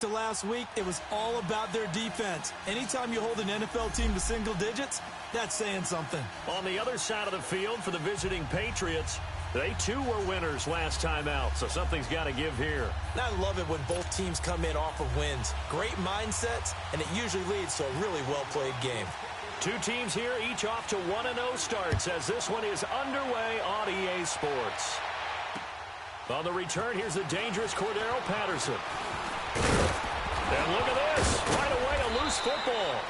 To last week, it was all about their defense. Anytime you hold an NFL team to single digits, that's saying something. On the other side of the field for the visiting Patriots, they too were winners last time out, so something's got to give here. And I love it when both teams come in off of wins. Great mindsets, and it usually leads to a really well-played game. Two teams here, each off to 1-0 starts as this one is underway on EA Sports. On the return, here's the dangerous Cordero Patterson. And look at this. Right away, a loose football.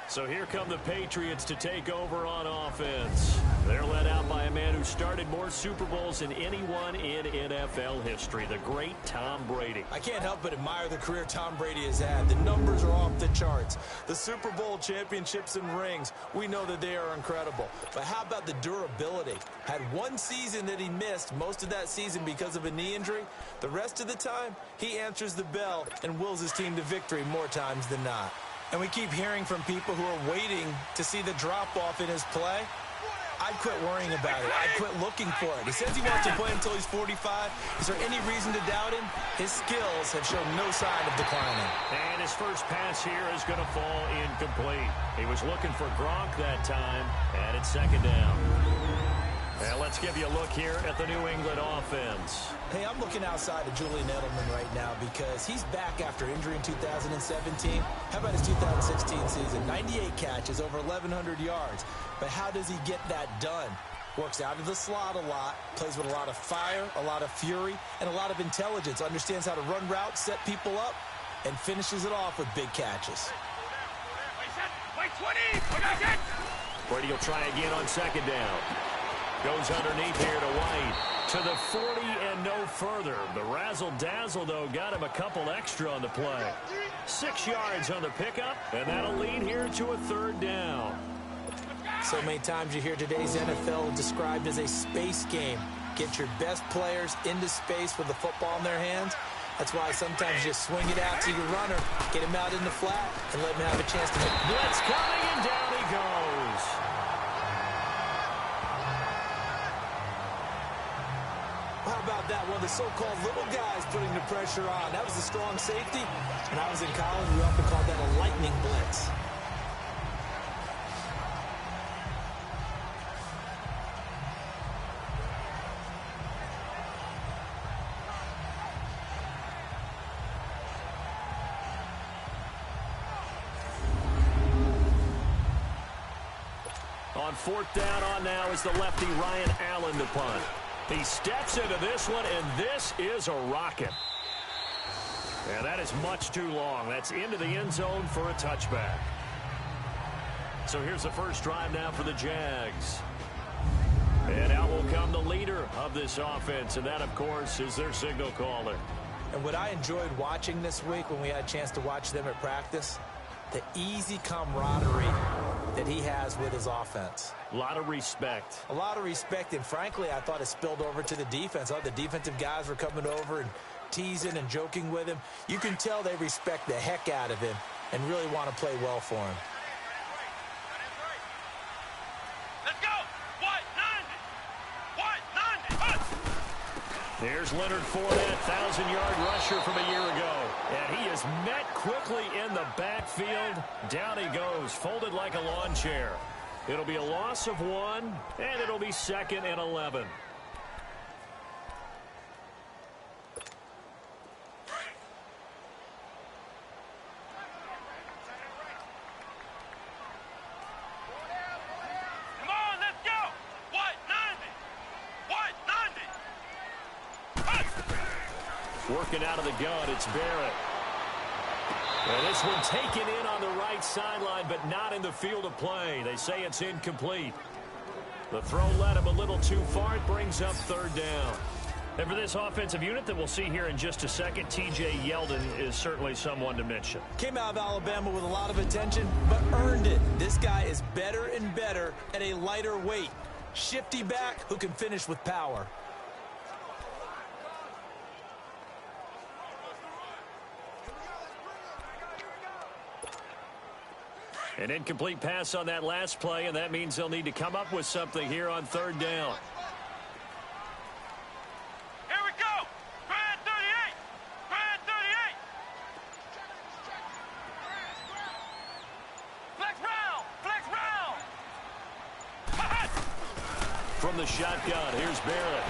So here come the Patriots to take over on offense. They're led out by a man who started more Super Bowls than anyone in NFL history, the great Tom Brady. I can't help but admire the career Tom Brady has had. The numbers are off the charts. The Super Bowl championships and rings, we know that they are incredible. But how about the durability? Had one season that he missed, most of that season because of a knee injury. The rest of the time, he answers the bell and wills his team to victory more times than not. And we keep hearing from people who are waiting to see the drop-off in his play. I'd quit worrying about it. I'd quit looking for it. He says he wants to play until he's 45. Is there any reason to doubt him? His skills have shown no sign of declining. And his first pass here is going to fall incomplete. He was looking for Gronk that time, and it's second down. And let's give you a look here at the New England offense. Hey, I'm looking outside of Julian Edelman right now because he's back after injury in 2017. How about his 2016 season? 98 catches, over 1,100 yards. But how does he get that done? Works out of the slot a lot, plays with a lot of fire, a lot of fury, and a lot of intelligence. Understands how to run routes, set people up, and finishes it off with big catches. Brady will try again on second down. Goes underneath here to White. To the 40 and no further. The razzle-dazzle, though, got him a couple extra on the play. 6 yards on the pickup, and that'll lead here to a third down. So many times you hear today's NFL described as a space game. Get your best players into space with the football in their hands. That's why sometimes you just swing it out to your runner, get him out in the flat, and let him have a chance to make it. Blitz coming, and down he goes. How about that? One of the so-called little guys putting the pressure on. That was a strong safety. When I was in college, we often called that a lightning blitz. On fourth down on now is the lefty Ryan Allen to punt. He steps into this one, and this is a rocket. And that is much too long. That's into the end zone for a touchback. So here's the first drive now for the Jags. And out will come the leader of this offense, and that, of course, is their signal caller. And what I enjoyed watching this week when we had a chance to watch them at practice, the easy camaraderie that he has with his offense. A lot of respect. A lot of respect, and frankly, I thought it spilled over to the defense. All the defensive guys were coming over and teasing and joking with him. You can tell they respect the heck out of him and really want to play well for him. Let's go! White 90! White 90! There's Leonard Fournette, 1,000-yard rusher from a year ago. And he is met quickly in the backfield. Down he goes, folded like a lawn chair. It'll be a loss of 1, and it'll be 2nd and 11. Come on, let's go! White 90! White 90! Working out of the gun, it's Barrett. And this one taken in on the right sideline, but not in the field of play. They say it's incomplete. The throw led him a little too far. It brings up third down. And for this offensive unit that we'll see here in just a second, T.J. Yeldon is certainly someone to mention. Came out of Alabama with a lot of attention, but earned it. This guy is better and better at a lighter weight. Shifty back who can finish with power. An incomplete pass on that last play, and that means they'll need to come up with something here on third down. from the shotgun. Here's Barrett.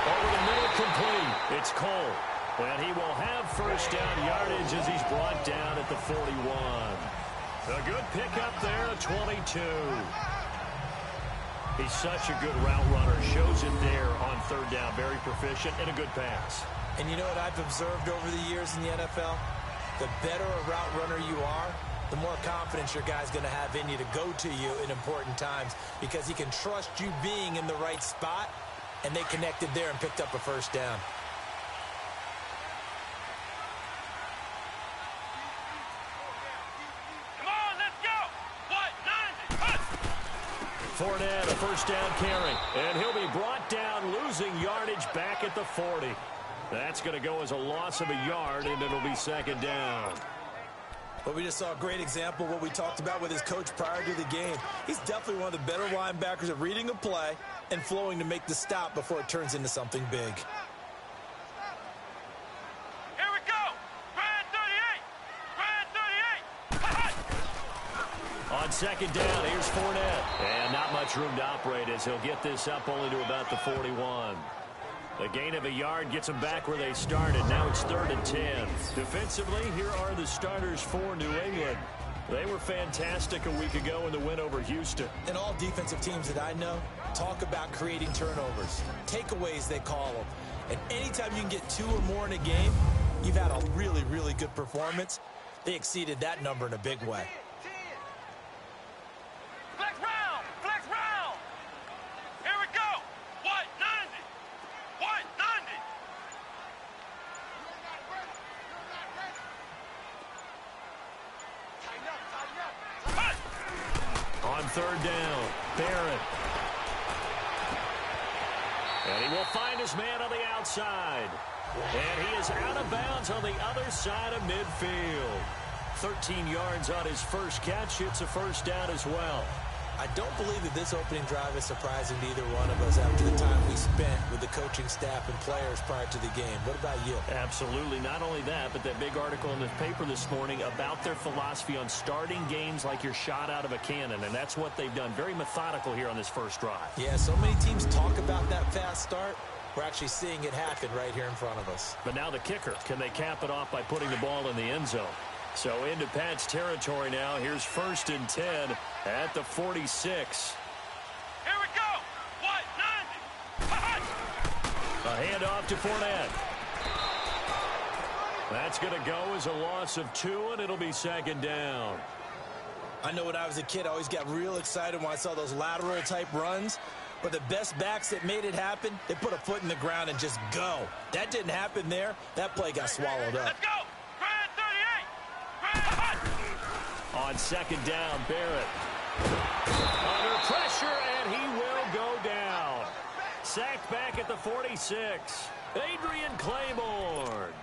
Over the middle, complete. It's Cole. And he will have first down yardage as he's brought down at the 41. A good pickup there, 22. He's such a good route runner. Shows it there on third down. Very proficient and a good pass. And you know what I've observed over the years in the NFL? The better a route runner you are, the more confidence your guy's going to have in you to go to you in important times because he can trust you being in the right spot, and they connected there and picked up a first down. Come on, let's go. What? 90. Fournette, a first down carry. And he'll be brought down, losing yardage back at the 40. That's going to go as a loss of a yard, and it'll be second down. But we just saw a great example of what we talked about with his coach prior to the game. He's definitely one of the better linebackers at reading a play and flowing to make the stop before it turns into something big. Here we go. Brad 38. Brad 38. On second down, here's Fournette. And not much room to operate as he'll get this up only to about the 41. A gain of a yard gets them back where they started. Now it's 3rd and 10. Defensively, here are the starters for New England. They were fantastic a week ago in the win over Houston. And all defensive teams that I know talk about creating turnovers. Takeaways, they call them. And anytime you can get 2 or more in a game, you've had a really, really good performance. They exceeded that number in a big way. Flex round. Flex round. Here we go. What? 90. What? 90. On third down, Barrett. And he will find his man on the outside. And he is out of bounds on the other side of midfield. 13 yards on his first catch. It's a first down as well. I don't believe that this opening drive is surprising to either one of us after the time we spent with the coaching staff and players prior to the game. What about you? Absolutely. Not only that, but that big article in the paper this morning about their philosophy on starting games like you're shot out of a cannon, and that's what they've done. Very methodical here on this first drive. Yeah, so many teams talk about that fast start. We're actually seeing it happen right here in front of us. But now the kicker. Can they cap it off by putting the ball in the end zone? So into Pat's territory now. Here's 1st and 10 at the 46. Here we go. What? 90. A handoff to Fournette. That's going to go as a loss of 2, and it'll be second down. I know when I was a kid, I always got real excited when I saw those lateral type runs. But the best backs that made it happen, they put a foot in the ground and just go. That didn't happen there. That play got swallowed up. Let's go. Brad 38. Brad. On second down, Barrett. Under pressure, and he will go down. Sacked back at the 46. Adrian Claiborne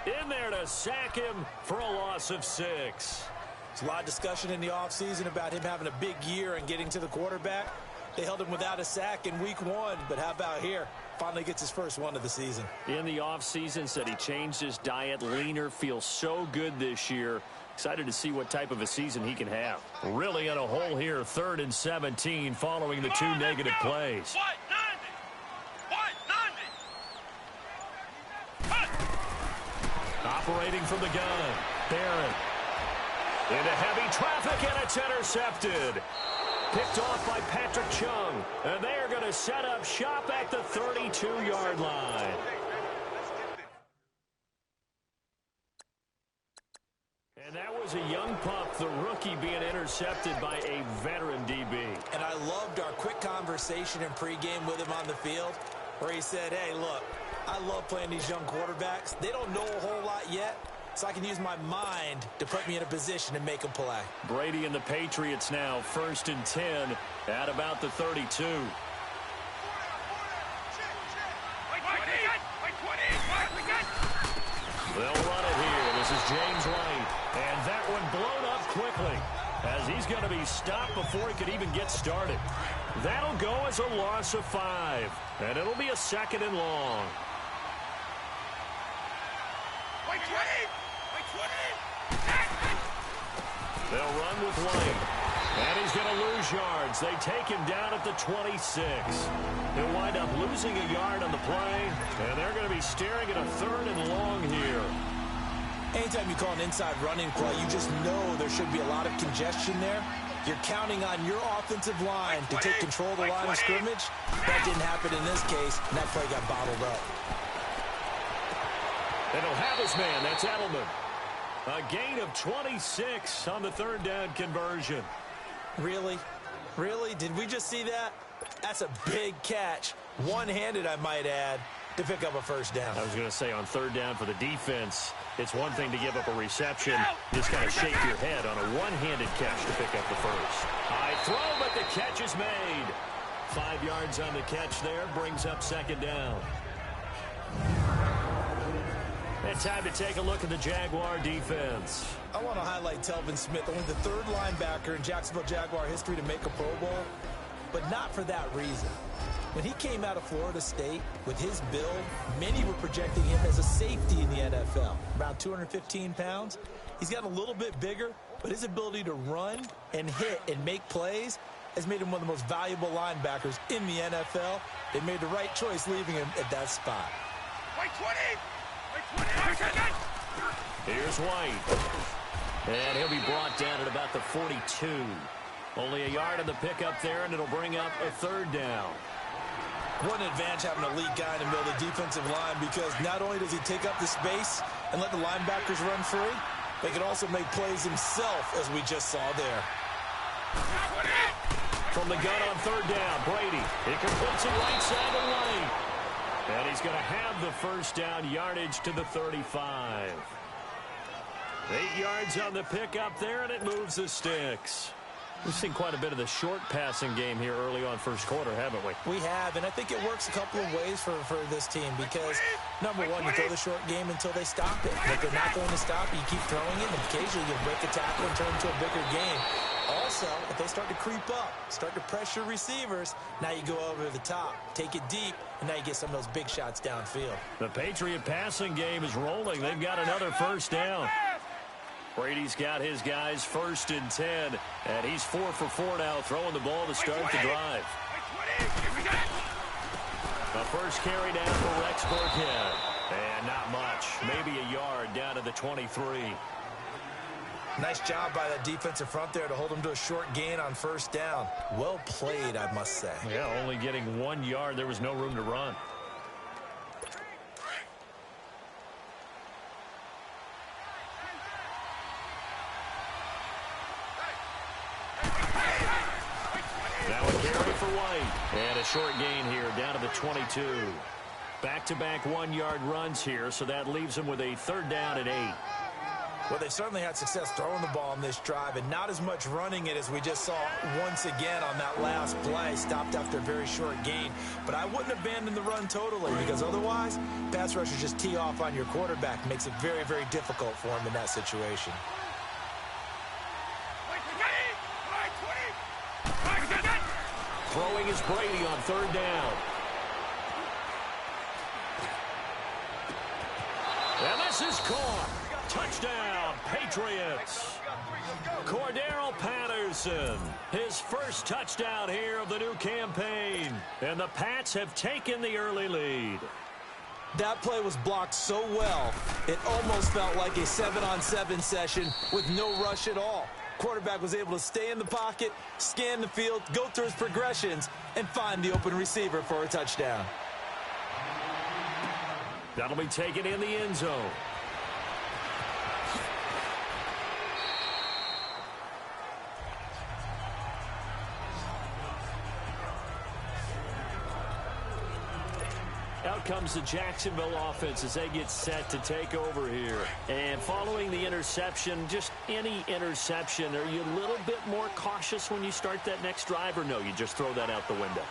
in there to sack him for a loss of 6. There's a lot of discussion in the offseason about him having a big year and getting to the quarterback. They held him without a sack in week 1, but how about here? Finally gets his first one of the season. In the offseason, said he changed his diet, leaner, feels so good this year. Excited to see what type of a season he can have. Really in a hole here, 3rd and 17 following the 2 negative plays. What? 90. Operating from the gun, Barrett. Into heavy traffic, and it's intercepted. Picked off by Patrick Chung. And they are going to set up shop at the 32-yard line. And that was a young pup, the rookie being intercepted by a veteran DB. And I loved our quick conversation in pregame with him on the field where he said, hey, look, I love playing these young quarterbacks. They don't know a whole lot yet, so I can use my mind to put me in a position to make a play. Brady and the Patriots now 1st and 10 at about the 32. They'll run it here. This is James White. And that one blown up quickly as he's going to be stopped before he could even get started. That'll go as a loss of 5. And it'll be a 2nd and long. They'll run with White. And he's going to lose yards. They take him down at the 26. He'll wind up losing a yard on the play, and they're going to be staring at a 3rd and long here. Anytime you call an inside running play, you just know there should be a lot of congestion there. You're counting on your offensive line to take control of the line of scrimmage. That didn't happen in this case, and that play got bottled up. And he'll have his man. That's Edelman. A gain of 26 on the 3rd down conversion. Really? Really? Did we just see that? That's a big catch. One-handed, I might add, to pick up a 1st down. I was going to say on 3rd down for the defense, it's one thing to give up a reception. You just kind of shake your head on a one-handed catch to pick up the 1st. High throw, but the catch is made. 5 yards on the catch there, brings up 2nd down. And time to take a look at the Jaguar defense. I want to highlight Telvin Smith, only the 3rd linebacker in Jacksonville Jaguar history to make a Pro Bowl, but not for that reason. When he came out of Florida State with his build, many were projecting him as a safety in the NFL. Around 215 pounds. He's gotten a little bit bigger, but his ability to run and hit and make plays has made him one of the most valuable linebackers in the NFL. They made the right choice leaving him at that spot. White 20! Here's White. And he'll be brought down at about the 42. Only a yard on the pickup there, and it'll bring up a 3rd down. What an advantage having an elite guy in the middle of the defensive line, because not only does he take up the space and let the linebackers run free, but he can also make plays himself, as we just saw there. From the gun on 3rd down, Brady. He completes it right side of White. And he's going to have the 1st down yardage to the 35. 8 yards on the pickup there, and it moves the sticks. We've seen quite a bit of the short passing game here early on 1st quarter, haven't we? We have, and I think it works a couple of ways for this team because, number one, you throw the short game until they stop it. But they're not going to stop it. You keep throwing it, and occasionally you'll break a tackle and turn it into a bigger game. Also, if they start to creep up, start to pressure receivers, now you go over the top, take it deep, and now you get some of those big shots downfield. The Patriot passing game is rolling. They've got another 1st down. Brady's got his guys 1st and 10, and he's 4 for 4 now, throwing the ball to start the drive. The 1st carry down for Rex Burkhead. And not much, maybe a yard down to the 23. Nice job by that defensive front there to hold him to a short gain on 1st down. Well played, I must say. Yeah, only getting 1 yard. There was no room to run. Now a carry for White. And a short gain here down to the 22. Back-to-back 1-yard runs here, so that leaves them with a 3rd down and 8. Well, they certainly had success throwing the ball in this drive, and not as much running it as we just saw once again on that last play. Stopped after a very short gain. But I wouldn't abandon the run totally, because otherwise, pass rushers just tee off on your quarterback. Makes it very, very difficult for him in that situation. Throwing is Brady on 3rd down. And this is caught. Touchdown, Patriots. Cordero Patterson, his 1st touchdown here of the new campaign. And the Pats have taken the early lead. That play was blocked so well, it almost felt like a 7-on-7 session with no rush at all. Quarterback was able to stay in the pocket, scan the field, go through his progressions, and find the open receiver for a touchdown. That'll be taken in the end zone. Out comes the Jacksonville offense as they get set to take over here. And following the interception, just any interception, are you a little bit more cautious when you start that next drive, or no, you just throw that out the window?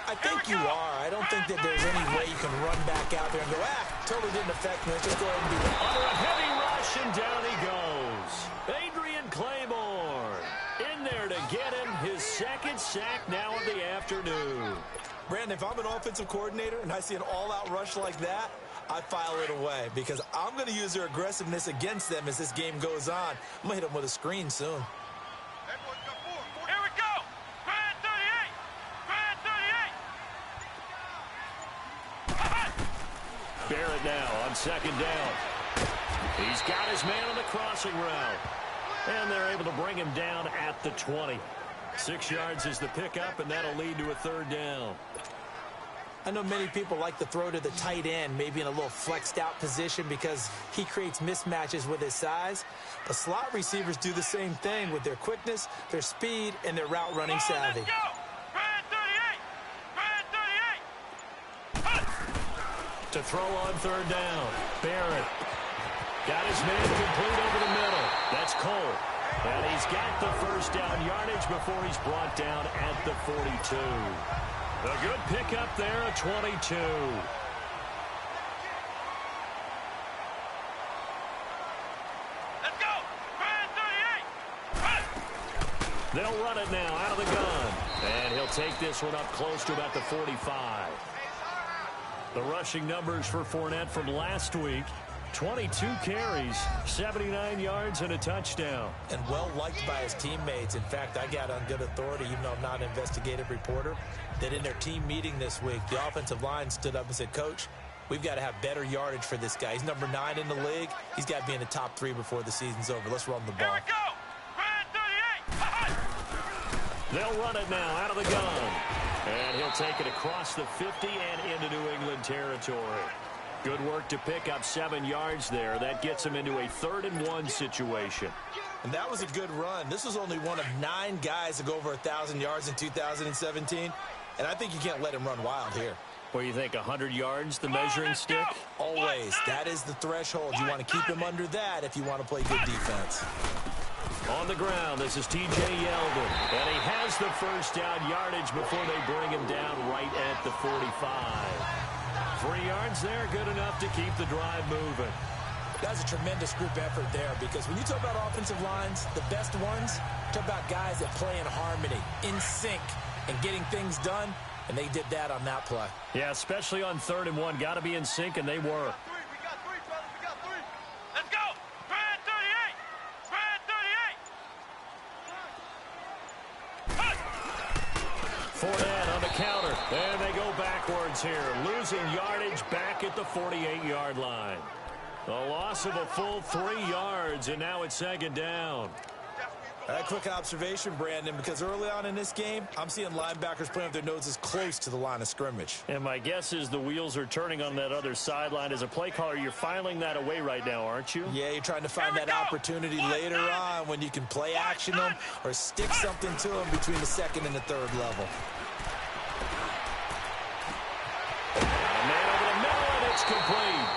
I think you are. I don't think that there's any way you can run back out there and go, totally didn't affect me. Let's just go ahead and do that. Under a heavy rush, and down he goes. Adrian Claiborne in there to get him his 2nd sack now of the afternoon. Brandon, if I'm an offensive coordinator and I see an all-out rush like that, I file it away because I'm going to use their aggressiveness against them as this game goes on. I'm going to hit them with a screen soon. Barrett now on second down. He's got his man on the crossing route. And they're able to bring him down at the 20. 6 yards is the pickup, and that'll lead to a third down. I know many people like to throw to the tight end, maybe in a little flexed out position because he creates mismatches with his size. But slot receivers do the same thing with their quickness, their speed, and their route running savvy. To throw on third down, Barrett got his man complete over the middle. That's Cole. And he's got the first down yardage before he's brought down at the 42. A good pickup there, a 22. Let's go! 38! They'll run it now out of the gun. And he'll take this one up close to about the 45. The rushing numbers for Fournette from last week: 22 carries, 79 yards, and a touchdown. And well-liked by his teammates. In fact, I got on good authority, even though I'm not an investigative reporter, that in their team meeting this week, the offensive line stood up and said, Coach, we've got to have better yardage for this guy. He's number 9 in the league. He's got to be in the top 3 before the season's over. Let's run the ball. Here we go! 38! They'll run it now out of the gun. And he'll take it across the 50 and into New England territory. Good work to pick up 7 yards there. That gets him into a 3rd-and-1 situation. And that was a good run. This was only one of 9 guys to go over 1,000 yards in 2017. And I think you can't let him run wild here. What do you think, 100 yards, the measuring stick? Always. That is the threshold. You want to keep him under that if you want to play good defense. On the ground, this is T.J. Yeldon. And he has the first down yardage before they bring him down right at the 45. 3 yards there, good enough to keep the drive moving. That's a tremendous group effort there, because when you talk about offensive lines, the best ones, talk about guys that play in harmony, in sync, and getting things done, and they did that on that play. Yeah, especially on 3rd and 1. Got to be in sync, and they were. We got three, fellas. We got 3. Let's go! 38! 38! Fournette on the counter, and they go backwards here, losing yardage back at the 48-yard line. A loss of a full 3 yards, and now it's 2nd down. A quick observation, Brandon, because early on in this game, I'm seeing linebackers playing with their noses close to the line of scrimmage. And my guess is the wheels are turning on that other sideline. As a play caller, you're filing that away right now, aren't you? Yeah, you're trying to find that opportunity later on when you can play action them or stick something to them between the 2nd and the 3rd level. A man over the middle, and it's complete.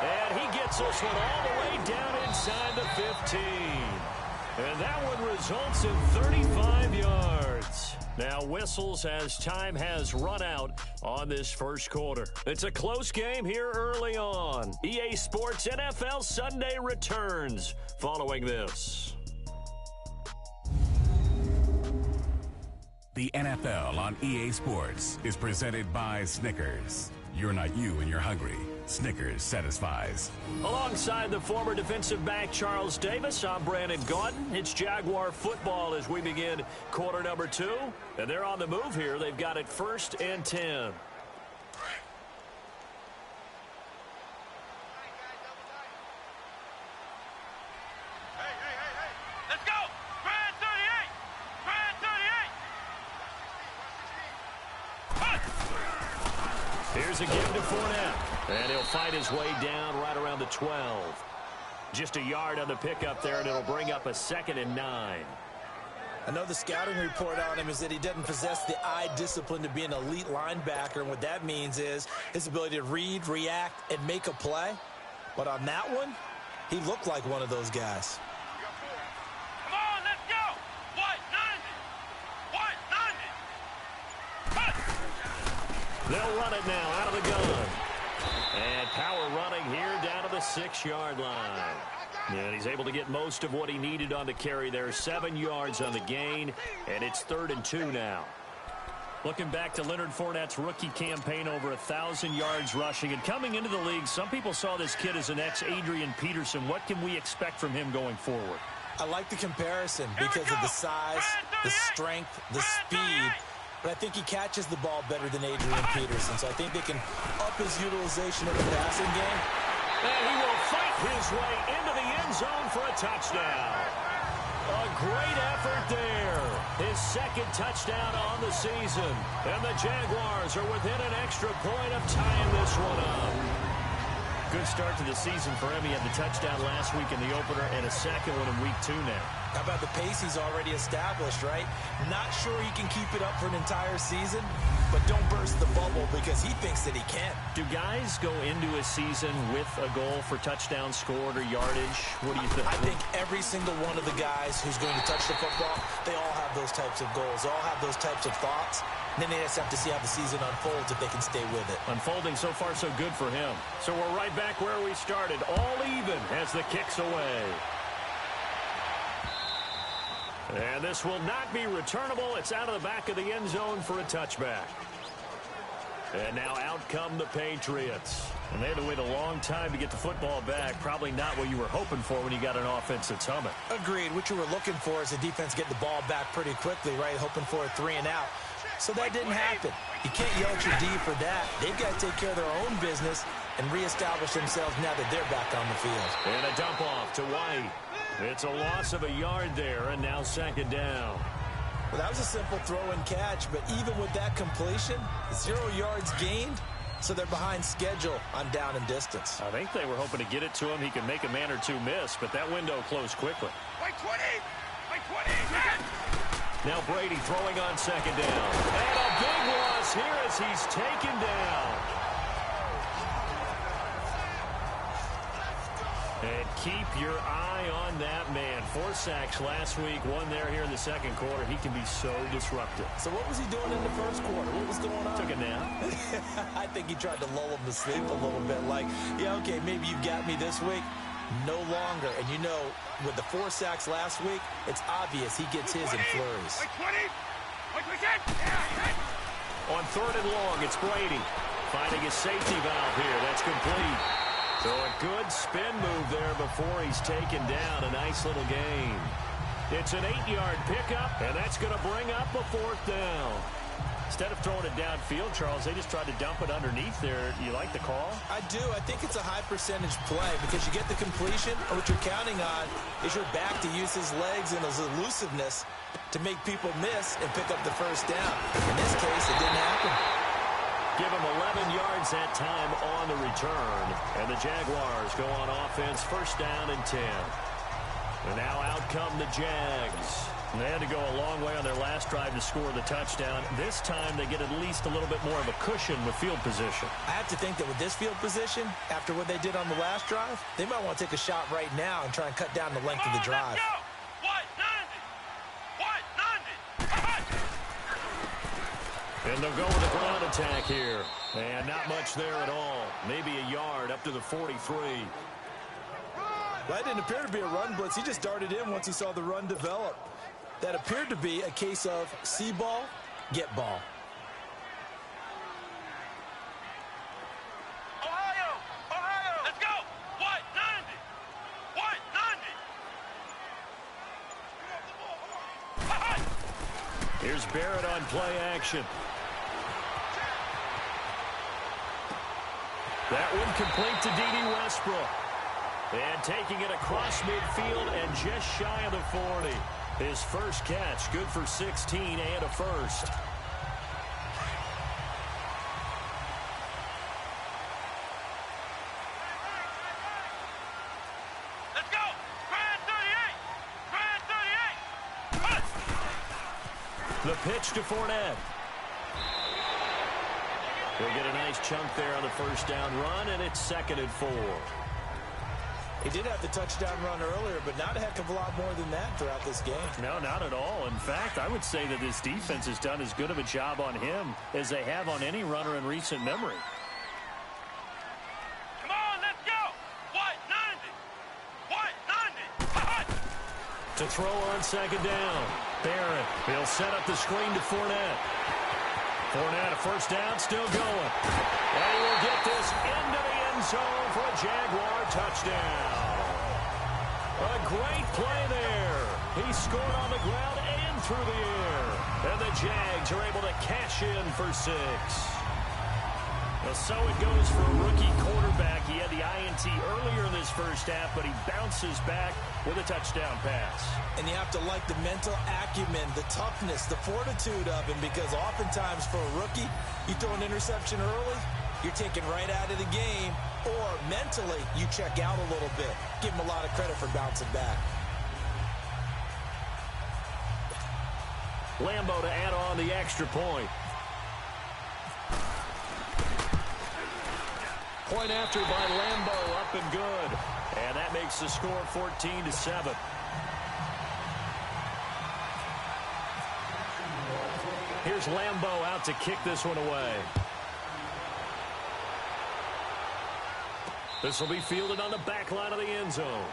And he gets this one all the way down inside the 15. And that one results in 35 yards. Now whistles as time has run out on this first quarter. It's a close game here early on. EA Sports NFL Sunday returns following this. The NFL on EA Sports is presented by Snickers. You're not you and you're hungry. Snickers satisfies. Alongside the former defensive back Charles Davis, I'm Brandon Gaudin. It's Jaguar football as we begin quarter number 2. And they're on the move here. They've got it 1st and 10. Let's go! 38! 38! Here's a give to Fournette. And he'll fight his way down right around the 12. Just a yard on the pickup there, and it'll bring up a 2nd and 9. I know the scouting report on him is that he doesn't possess the eye discipline to be an elite linebacker, and what that means is his ability to read, react, and make a play. But on that one, he looked like one of those guys. Come on, let's go! What? 90! What? 90! They'll run it now out of the gun. And power running here down to the 6-yard line. And he's able to get most of what he needed on the carry there. 7 yards on the gain, and it's 3rd and 2 now. Looking back to Leonard Fournette's rookie campaign, over 1,000 yards rushing. And coming into the league, some people saw this kid as an ex-Adrian Peterson. What can we expect from him going forward? I like the comparison because of the size, the strength, the speed, but I think he catches the ball better than Adrian Peterson, so I think they can up his utilization of the passing game. And he will fight his way into the end zone for a touchdown. A great effort there. His second touchdown on the season. And the Jaguars are within an extra point of tying this one up. Good start to the season for him. He had the touchdown last week in the opener and a second one in week 2 now. How about the pace he's already established, right? Not sure he can keep it up for an entire season, but don't burst the bubble because he thinks that he can. Do guys go into a season with a goal for touchdown scored or yardage? What do you think? I think every single one of the guys who's going to touch the football, they all have those types of goals. They all have those types of thoughts. And then they just have to see how the season unfolds if they can stay with it. Unfolding so far so good for him. So we're right back where we started. All even as the kick's away. And this will not be returnable. It's out of the back of the end zone for a touchback. And now out come the Patriots. And they had to wait a long time to get the football back. Probably not what you were hoping for when you got an offense that's humming. Agreed. What you were looking for is the defense get the ball back pretty quickly, right? Hoping for a 3 and out. So that didn't happen. You can't yell at your D for that. They've got to take care of their own business and reestablish themselves now that they're back on the field. And a dump off to White. It's a loss of a yard there, and now second down. Well, that was a simple throw and catch, but even with that completion, 0 yards gained, so they're behind schedule on down and distance. I think they were hoping to get it to him. He could make a man or two miss, but that window closed quickly. Like 20! Like 20! Now Brady throwing on second down. And a big loss here as he's taken down. And keep your eye on that man. 4 sacks last week, 1 there here in the second quarter. He can be so disruptive. So what was he doing in the first quarter? What was going on? Took a nap. I think he tried to lull him to sleep a little bit. Like, yeah, okay, maybe you got me this week. No longer. And you know, with the 4 sacks last week, it's obvious he gets his in flurries. Like 20! Like we said! On third and long, it's Brady. Finding his safety valve here. That's complete. So a good spin move there before he's taken down. A nice little gain. It's an 8-yard pickup, and that's going to bring up a 4th down. Instead of throwing it downfield, Charles, they just tried to dump it underneath there. You like the call? I do. I think it's a high percentage play because you get the completion, and what you're counting on is your back to use his legs and his elusiveness to make people miss and pick up the first down. In this case, it didn't happen. Give him 11 yards that time on the return. And the Jaguars go on offense, first down and 10. And now out come the Jags. And they had to go a long way on their last drive to score the touchdown. This time they get at least a little bit more of a cushion with field position. I have to think that with this field position, after what they did on the last drive, they might want to take a shot right now and try and cut down the length of the drive. Let's go! What? 90! What? 90! And they'll go with a ground attack here. And not much there at all. Maybe a yard up to the 43. Well, that didn't appear to be a run blitz. He just darted in once he saw the run develop. That appeared to be a case of see ball, get ball. Ohio! Ohio! Let's go! What? 90! What? 90! Here's Barrett on play action. That one complete to D.D. Westbrook. And taking it across midfield and just shy of the 40. His first catch, good for 16 and a first. Let's go! Grand 38! Grand 38! The pitch to Fournette. He'll get a nice chunk there on the first down run, and it's 2nd and 4. He did have the touchdown run earlier, but not a heck of a lot more than that throughout this game. No, not at all. In fact, I would say that this defense has done as good of a job on him as they have on any runner in recent memory. Come on, let's go! What? 90! What? 90! To throw on second down. Barrett, he'll set up the screen to Fournette. Fournette, a first down, still going. And he will get this into the end zone for a Jaguar touchdown. A great play there. He scored on the ground and through the air. And the Jags are able to cash in for 6. Well, so it goes for a rookie quarterback. He had the INT earlier in this first half, but he bounces back with a touchdown pass. And you have to like the mental acumen, the toughness, the fortitude of him, because oftentimes for a rookie, you throw an interception early, you're taken right out of the game, or mentally you check out a little bit. Give him a lot of credit for bouncing back. Lambo to add on the extra point. Point after by Lambo, up and good. And that makes the score 14-7. Here's Lambo out to kick this one away. This will be fielded on the back line of the end zone.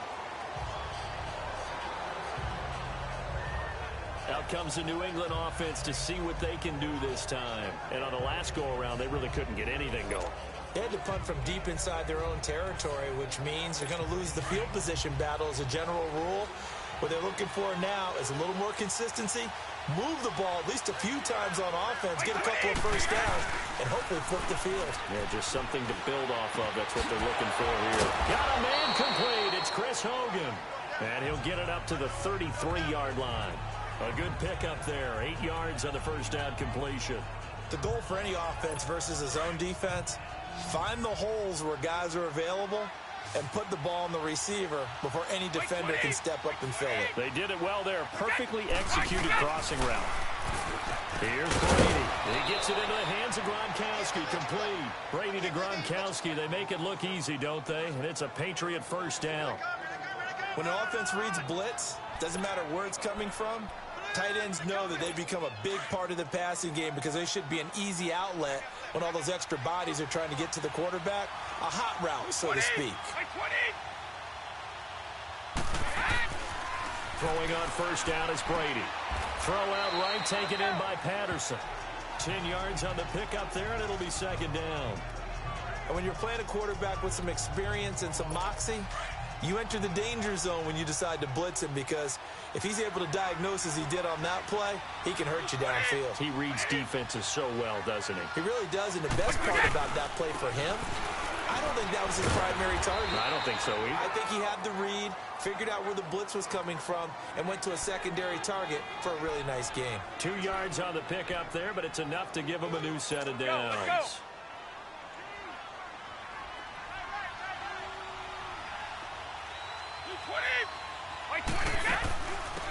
Out comes the New England offense to see what they can do this time. And on the last go-around, they really couldn't get anything going. They had to punt from deep inside their own territory, which means they're going to lose the field position battle as a general rule. What they're looking for now is a little more consistency, move the ball at least a few times on offense, get a couple of first downs, and hopefully flip the field. Yeah, just something to build off of. That's what they're looking for here. Got a man complete. It's Chris Hogan. And he'll get it up to the 33-yard line. A good pickup there. 8 yards on the first down completion. The goal for any offense versus a zone defense, find the holes where guys are available and put the ball on the receiver before any defender can step up and fill it. They did it well there. Perfectly executed crossing route. Here's Brady. He gets it into the hands of Gronkowski. Complete. Brady to Gronkowski. They make it look easy, don't they? And it's a Patriot first down. When an offense reads blitz, doesn't matter where it's coming from, tight ends know that they become a big part of the passing game because they should be an easy outlet when all those extra bodies are trying to get to the quarterback. A hot route, so to speak. Throwing on first down is Brady. Throw out right, taken in by Patterson. 10 yards on the pickup there, and it'll be second down. And when you're playing a quarterback with some experience and some moxie, you enter the danger zone when you decide to blitz him, because if he's able to diagnose as he did on that play, he can hurt you downfield. He reads defenses so well, doesn't he? He really does, and the best part about that play for him, I don't think that was his primary target. I don't think so either. I think he had the read, figured out where the blitz was coming from, and went to a secondary target for a really nice game. 2 yards on the pickup there, but it's enough to give him a new set of downs. Let's go.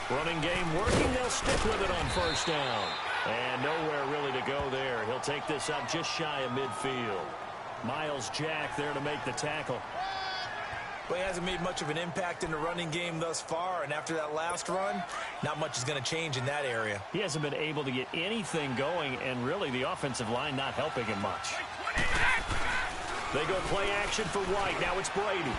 Running game working. They'll stick with it on first down. And nowhere really to go there. He'll take this up just shy of midfield. Miles Jack there to make the tackle. Well, he hasn't made much of an impact in the running game thus far, and after that last run, not much is going to change in that area. He hasn't been able to get anything going, and really the offensive line not helping him much. They go play action for White. Now it's Brady.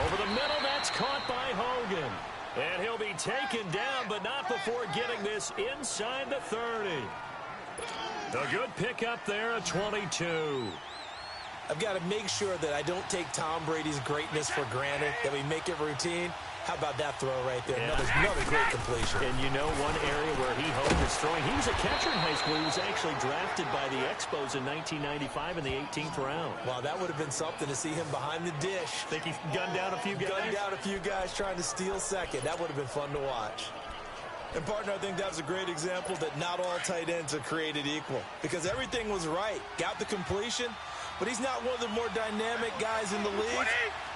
Over the middle, that's caught by Hogan. And he'll be taken down, but not before getting this inside the 30. A good pickup there at 22. I've got to make sure that I don't take Tom Brady's greatness for granted, that we make it routine. How about that throw right there? Yeah. Another great completion. And you know one area where he honed his throwing, he was a catcher in high school. He was actually drafted by the Expos in 1995 in the 18th round. Wow, that would have been something to see him behind the dish. Think he gunned down a few guys? Gunned down a few guys trying to steal second. That would have been fun to watch. And, partner, I think that was a great example that not all tight ends are created equal, because everything was right. Got the completion, but he's not one of the more dynamic guys in the league.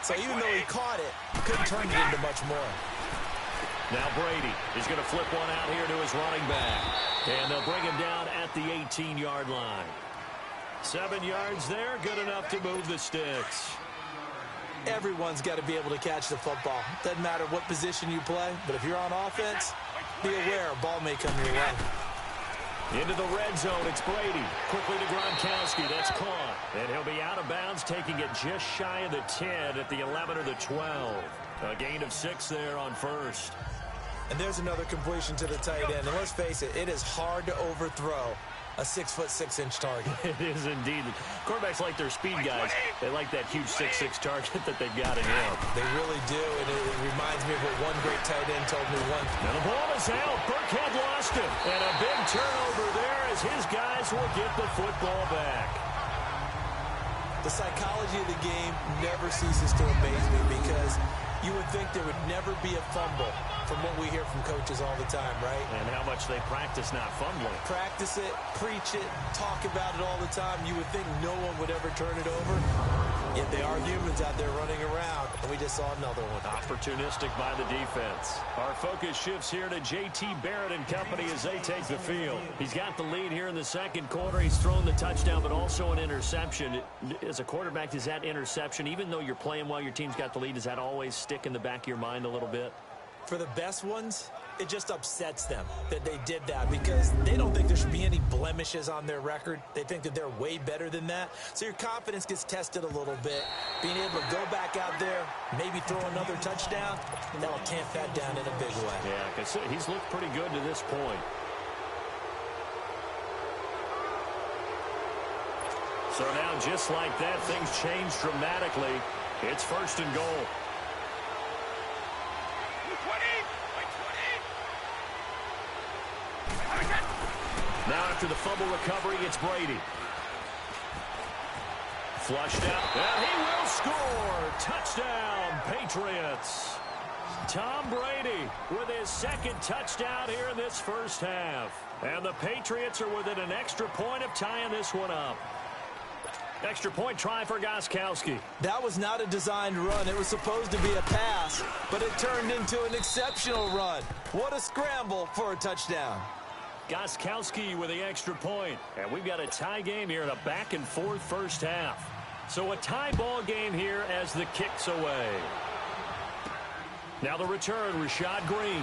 So even though he caught it, he couldn't turn it into much more. Now Brady is going to flip one out here to his running back. And they'll bring him down at the 18-yard line. 7 yards there, good enough to move the sticks. Everyone's got to be able to catch the football. Doesn't matter what position you play, but if you're on offense, be aware a ball may come your way. Into the red zone, it's Brady. Quickly to Gronkowski, that's caught. And he'll be out of bounds, taking it just shy of the 10 at the 11 or the 12. A gain of 6 there on first. And there's another completion to the tight end. And let's face it, it is hard to overthrow a 6'6" target. It is indeed. Quarterbacks like their speed guys. They like that huge 6'6" target that they've got in him. They really do, and it reminds me of what one great tight end told me once. Now the ball is out. Burkhead lost it. And a big turnover there as his guys will get the football back. The psychology of the game never ceases to amaze me because you would think there would never be a fumble from what we hear from coaches all the time, right? And how much they practice not fumbling. Practice it, preach it, talk about it all the time. You would think no one would ever turn it over. Yet they are humans out there running around, and we just saw another one. Opportunistic by the defense. Our focus shifts here to J.T. Barrett and company as they take the field. He's got the lead here in the second quarter. He's thrown the touchdown, but also an interception. As a quarterback, does that interception, even though you're playing while your team's got the lead, does that always stick in the back of your mind a little bit? For the best ones, it just upsets them that they did that because they don't think there should be any blemishes on their record. They think that they're way better than that. So your confidence gets tested a little bit. Being able to go back out there, maybe throw another touchdown, that'll tamp that down in a big way. Yeah, because he's looked pretty good to this point. So now, just like that, things change dramatically. It's first and goal. Now after the fumble recovery, it's Brady. Flushed out, and he will score. Touchdown, Patriots. Tom Brady with his second touchdown here in this first half. And the Patriots are within an extra point of tying this one up. Extra point try for Gostkowski. That was not a designed run. It was supposed to be a pass, but it turned into an exceptional run. What a scramble for a touchdown. Gostkowski with the extra point. And we've got a tie game here in a back-and-forth first half. So a tie ball game here as the kick's away. Now the return, Rashad Green.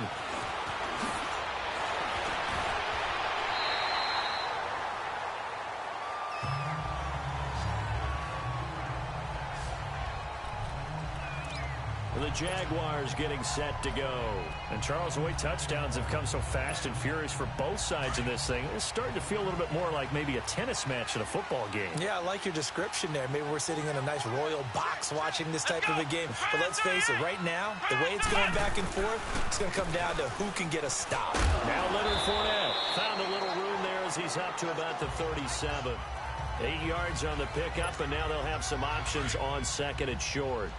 The Jaguars getting set to go. And Charles, the way touchdowns have come so fast and furious for both sides in this thing, it's starting to feel a little bit more like maybe a tennis match at a football game. Yeah, I like your description there. Maybe we're sitting in a nice royal box watching this type of a game. But let's face it, right now, the way it's going back and forth, it's going to come down to who can get a stop. Now Leonard Fournette found a little room there as he's up to about the 37. 8 yards on the pickup, and now they'll have some options on second and short.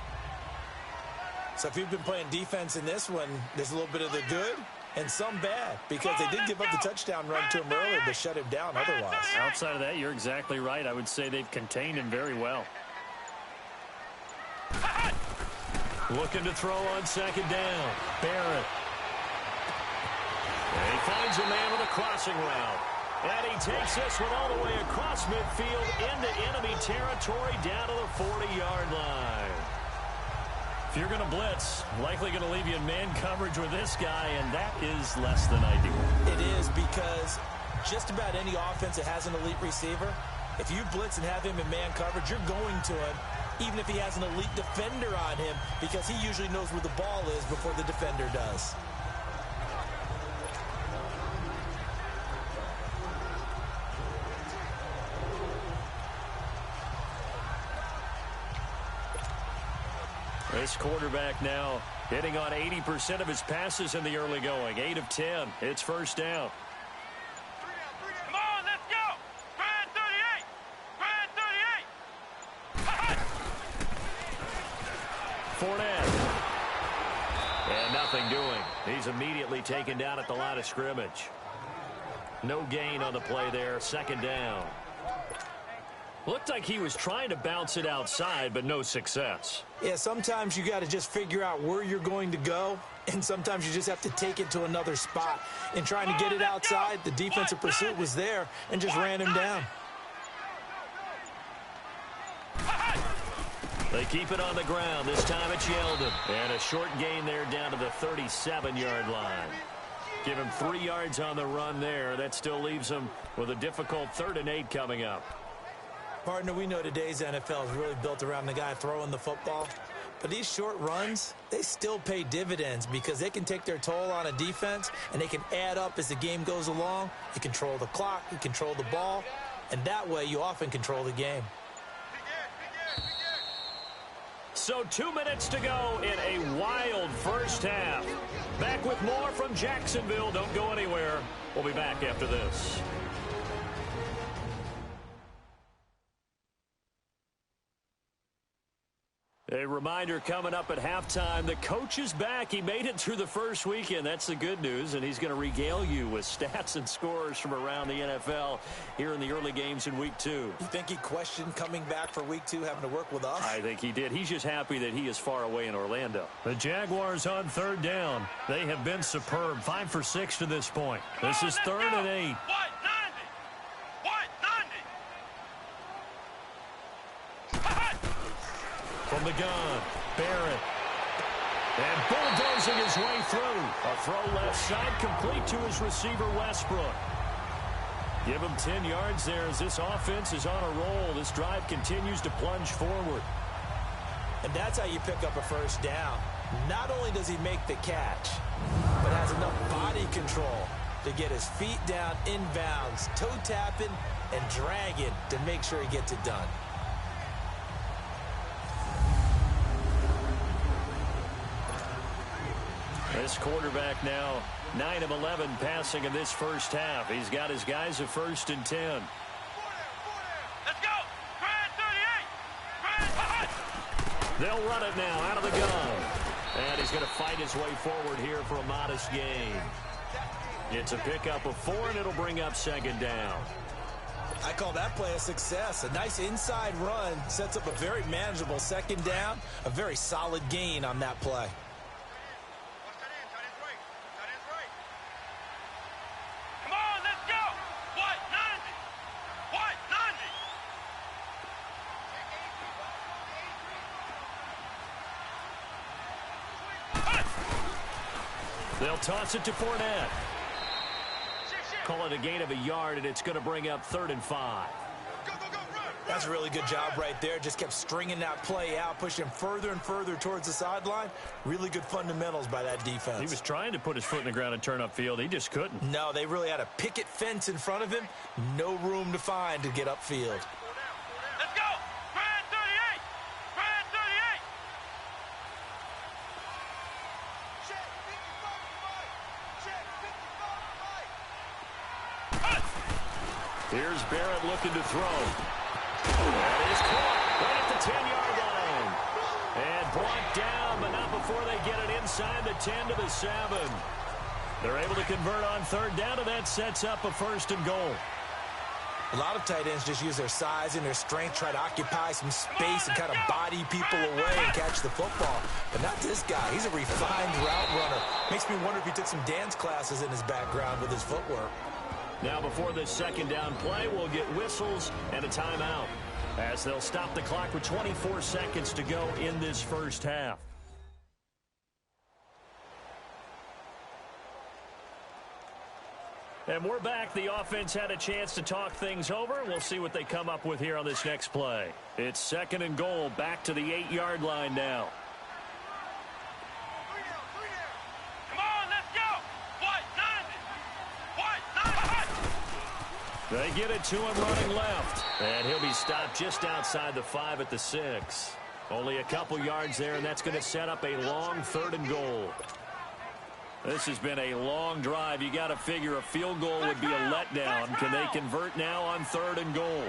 So if you've been playing defense in this one, there's a little bit of the good and some bad because they did give up the touchdown run to him earlier to shut him down otherwise. Outside of that, you're exactly right. I would say they've contained him very well. Looking to throw on second down. Barrett. And he finds a man with a crossing route. And he takes this one all the way across midfield into enemy territory down to the 40-yard line. If you're going to blitz, likely going to leave you in man coverage with this guy, and that is less than ideal. It is because just about any offense that has an elite receiver, if you blitz and have him in man coverage, you're going to him, even if he has an elite defender on him, because he usually knows where the ball is before the defender does. This quarterback now hitting on 80% of his passes in the early going. 8 of 10. It's first down. Come on, let's go. Brad 38. Brad 38. Fournette. And nothing doing. He's immediately taken down at the line of scrimmage. No gain on the play there. Second down. Looked like he was trying to bounce it outside, but no success. Yeah, sometimes you got to just figure out where you're going to go, and sometimes you just have to take it to another spot. In trying to get it outside, the defensive pursuit was there and just ran him down. They keep it on the ground. This time it's Yeldon. And a short gain there down to the 37-yard line. Give him 3 yards on the run there. That still leaves him with a difficult 3rd and 8 coming up. Partner, we know today's NFL is really built around the guy throwing the football. But these short runs, they still pay dividends because they can take their toll on a defense, and they can add up as the game goes along. You control the clock, you control the ball, and that way you often control the game. So 2 minutes to go in a wild first half. Back with more from Jacksonville. Don't go anywhere. We'll be back after this. A reminder coming up at halftime, the coach is back. He made it through the first weekend. That's the good news, and he's going to regale you with stats and scores from around the NFL here in the early games in Week 2. You think he questioned coming back for Week 2, having to work with us? I think he did. He's just happy that he is far away in Orlando. The Jaguars on third down. They have been superb. 5 for 6 to this point. This is 3rd and 8. From the gun, Barrett. And bulldozing his way through. A throw left side, complete to his receiver, Westbrook. Give him 10 yards there as this offense is on a roll. This drive continues to plunge forward. And that's how you pick up a first down. Not only does he make the catch, but has enough body control to get his feet down inbounds, toe tapping and dragging to make sure he gets it done. This quarterback now 9 of 11 passing in this first half. He's got his guys at 1st and 10. Let's go! Grand 38! They'll run it now out of the gun. And he's going to fight his way forward here for a modest gain. It's a pickup of 4, and it'll bring up 2nd down. I call that play a success. A nice inside run sets up a very manageable 2nd down. A very solid gain on that play. They'll toss it to Fournette. Call it a gain of a yard, and it's going to bring up 3rd and 5. That's a really good job right there. Just kept stringing that play out, pushing further and further towards the sideline. Really good fundamentals by that defense. He was trying to put his foot in the ground and turn upfield. He just couldn't. No, they really had a picket fence in front of him. No room to find to get upfield. Let's go! Grand 38! Grand 38! Here's Barrett looking to throw. That is caught right at the 10-yard line. And brought down, but not before they get it inside the 10 to the 7. They're able to convert on 3rd down, and that sets up a 1st and goal. A lot of tight ends just use their size and their strength, try to occupy some space and kind of body people away and catch the football. But not this guy. He's a refined route runner. Makes me wonder if he took some dance classes in his background with his footwork. Now before this 2nd down play, we'll get whistles and a timeout as they'll stop the clock with 24 seconds to go in this first half. And we're back. The offense had a chance to talk things over. We'll see what they come up with here on this next play. It's 2nd and goal, back to the 8-yard line now. They get it to him running left. And he'll be stopped just outside the 5 at the 6. Only a couple yards there, and that's going to set up a long 3rd and goal. This has been a long drive. You got to figure a field goal would be a letdown. Can they convert now on 3rd and goal?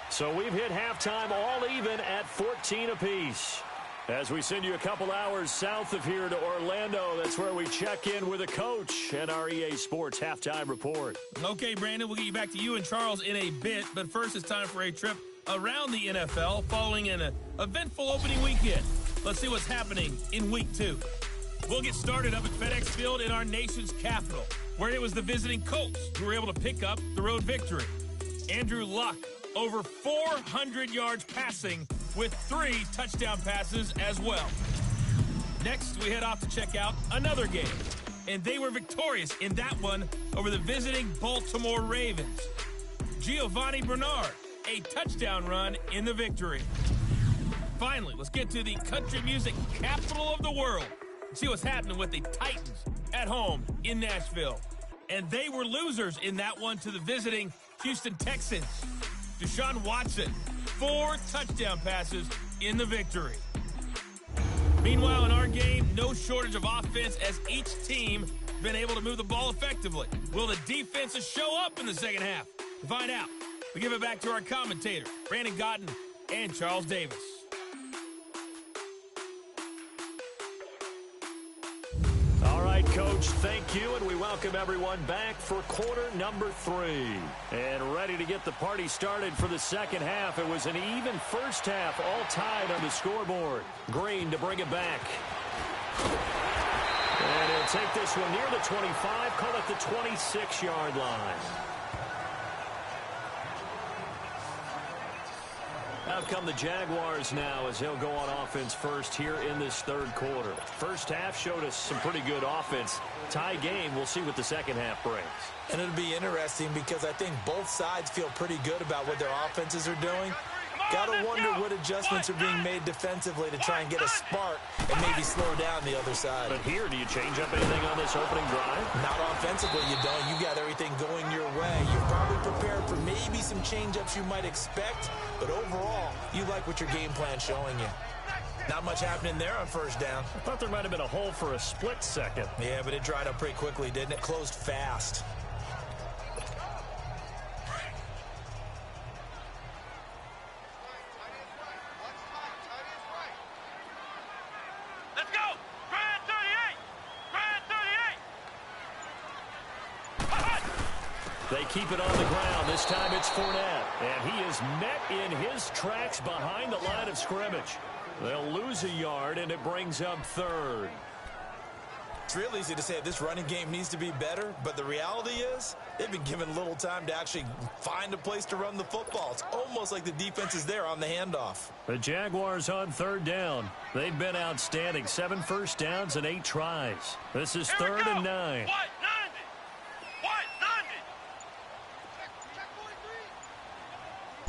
So we've hit halftime all even at 14 apiece. As we send you a couple hours south of here to Orlando, that's where we check in with a coach and our EA Sports halftime report. Okay, Brandon, we'll get you back to you and Charles in a bit, but first it's time for a trip around the NFL following an eventful opening weekend. Let's see what's happening in Week 2. We'll get started up at FedEx Field in our nation's capital, where it was the visiting Colts who were able to pick up the road victory. Andrew Luck, over 400 yards passing with 3 touchdown passes as well. Next, we head off to check out another game. and they were victorious in that one over the visiting Baltimore Ravens. Giovanni Bernard, a touchdown run in the victory. Finally, let's get to the country music capital of the world and see what's happening with the Titans at home in Nashville. And they were losers in that one to the visiting Houston Texans. Deshaun Watson, 4 touchdown passes in the victory. Meanwhile, in our game, no shortage of offense as each team has been able to move the ball effectively. Will the defenses show up in the second half? To find out, we give it back to our commentators, Brandon Godden and Charles Davis. All right, Coach, thank you, and we welcome everyone back for quarter number 3. And ready to get the party started for the second half. It was an even first half, all tied on the scoreboard. Green to bring it back. And he'll take this one near the 25, call it the 26-yard line. Out come the Jaguars now as he'll go on offense first here in this third quarter. First half showed us some pretty good offense. Tie game, we'll see what the second half brings. And it'll be interesting because I think both sides feel pretty good about what their offenses are doing. Gotta wonder what adjustments are being made defensively to try and get a spark and maybe slow down the other side. But here, do you change up anything on this opening drive? Not offensively, you don't. You got everything going your way. You're probably prepared for maybe some change-ups you might expect, but overall, you like what your game plan's showing you. Not much happening there on first down. I thought there might have been a hole for a split second. Yeah, but it dried up pretty quickly, didn't it? Closed fast. Let's go! Grand 38! Grand 38! They keep it on the ground. This time it's Fournette. And he is met in his tracks behind the line of scrimmage. They'll lose a yard, and it brings up third. It's real easy to say this running game needs to be better, but the reality is they've been given little time to actually find a place to run the football. It's almost like the defense is there on the handoff. The Jaguars on third down. They've been outstanding. 7 first downs and 8 tries. This is Here we 3rd go. and 9. White 90! White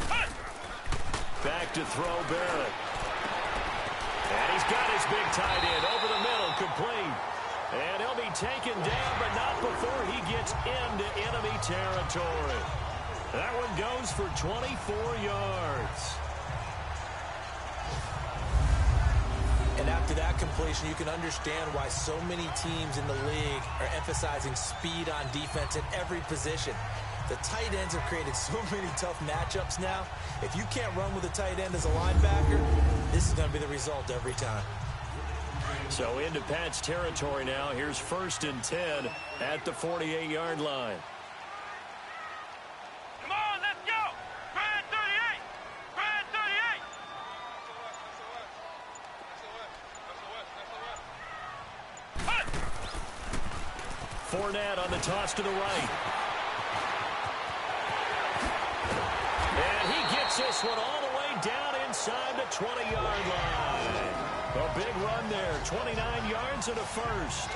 90! Cut! Back to throw Barrett. And he's got his big tight end over the middle, complete. And he'll be taken down, but not before he gets into enemy territory. That one goes for 24 yards. And after that completion, you can understand why so many teams in the league are emphasizing speed on defense at every position. The tight ends have created so many tough matchups now. If you can't run with a tight end as a linebacker, this is going to be the result every time. So into Pat's territory now. Here's 1st and 10 at the 48-yard line. Come on, let's go! Grand 38! Grand 38! Cut! Fournette on the toss to the right. And he gets this one all the way down inside the 20-yard line. A big run there, 29 yards and a first.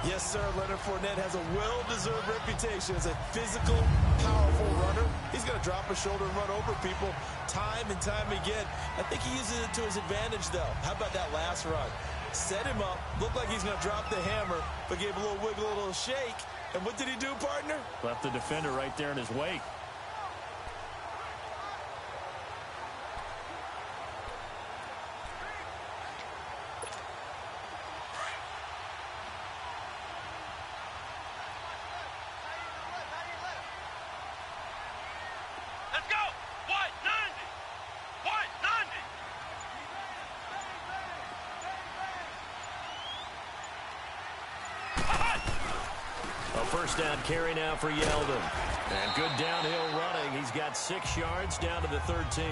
Yes, sir. Leonard Fournette has a well-deserved reputation as a physical, powerful runner. He's going to drop a shoulder and run over people time and time again. I think he uses it to his advantage, though. How about that last run? Set him up, looked like he's going to drop the hammer, but gave a little wiggle, a little shake. And what did he do, partner? Left the defender right there in his wake. Let's go! White 90! White 90! A first down carry now for Yeldon. And good downhill running. He's got 6 yards down to the 13.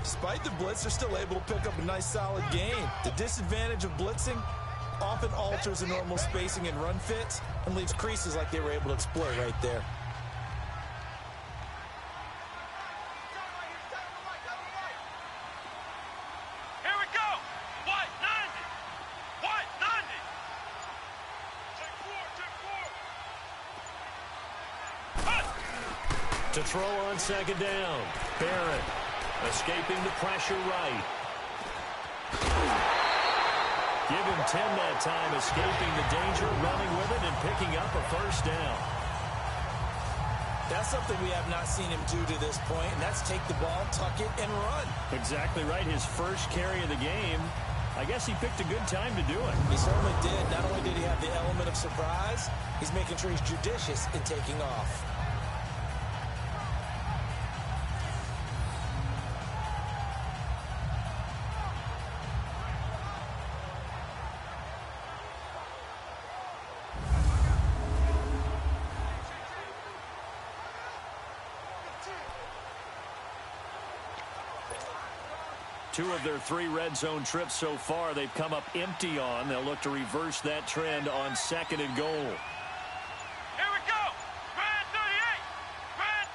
Despite the blitz, they're still able to pick up a nice, solid gain. The disadvantage of blitzing often alters the normal spacing and run fits and leaves creases like they were able to exploit right there. Here we go! White 90! White 90! To throw on second down. Barrett escaping the pressure right. Give him 10 that time, escaping the danger, running with it, and picking up a first down. That's something we have not seen him do to this point, and that's take the ball, tuck it, and run. Exactly right. His first carry of the game. I guess he picked a good time to do it. He certainly did. Not only did he have the element of surprise, he's making sure he's judicious in taking off. Two of their 3 red zone trips so far they've come up empty on. They'll look to reverse that trend on 2nd and goal. Here we go. Grand 38. Grand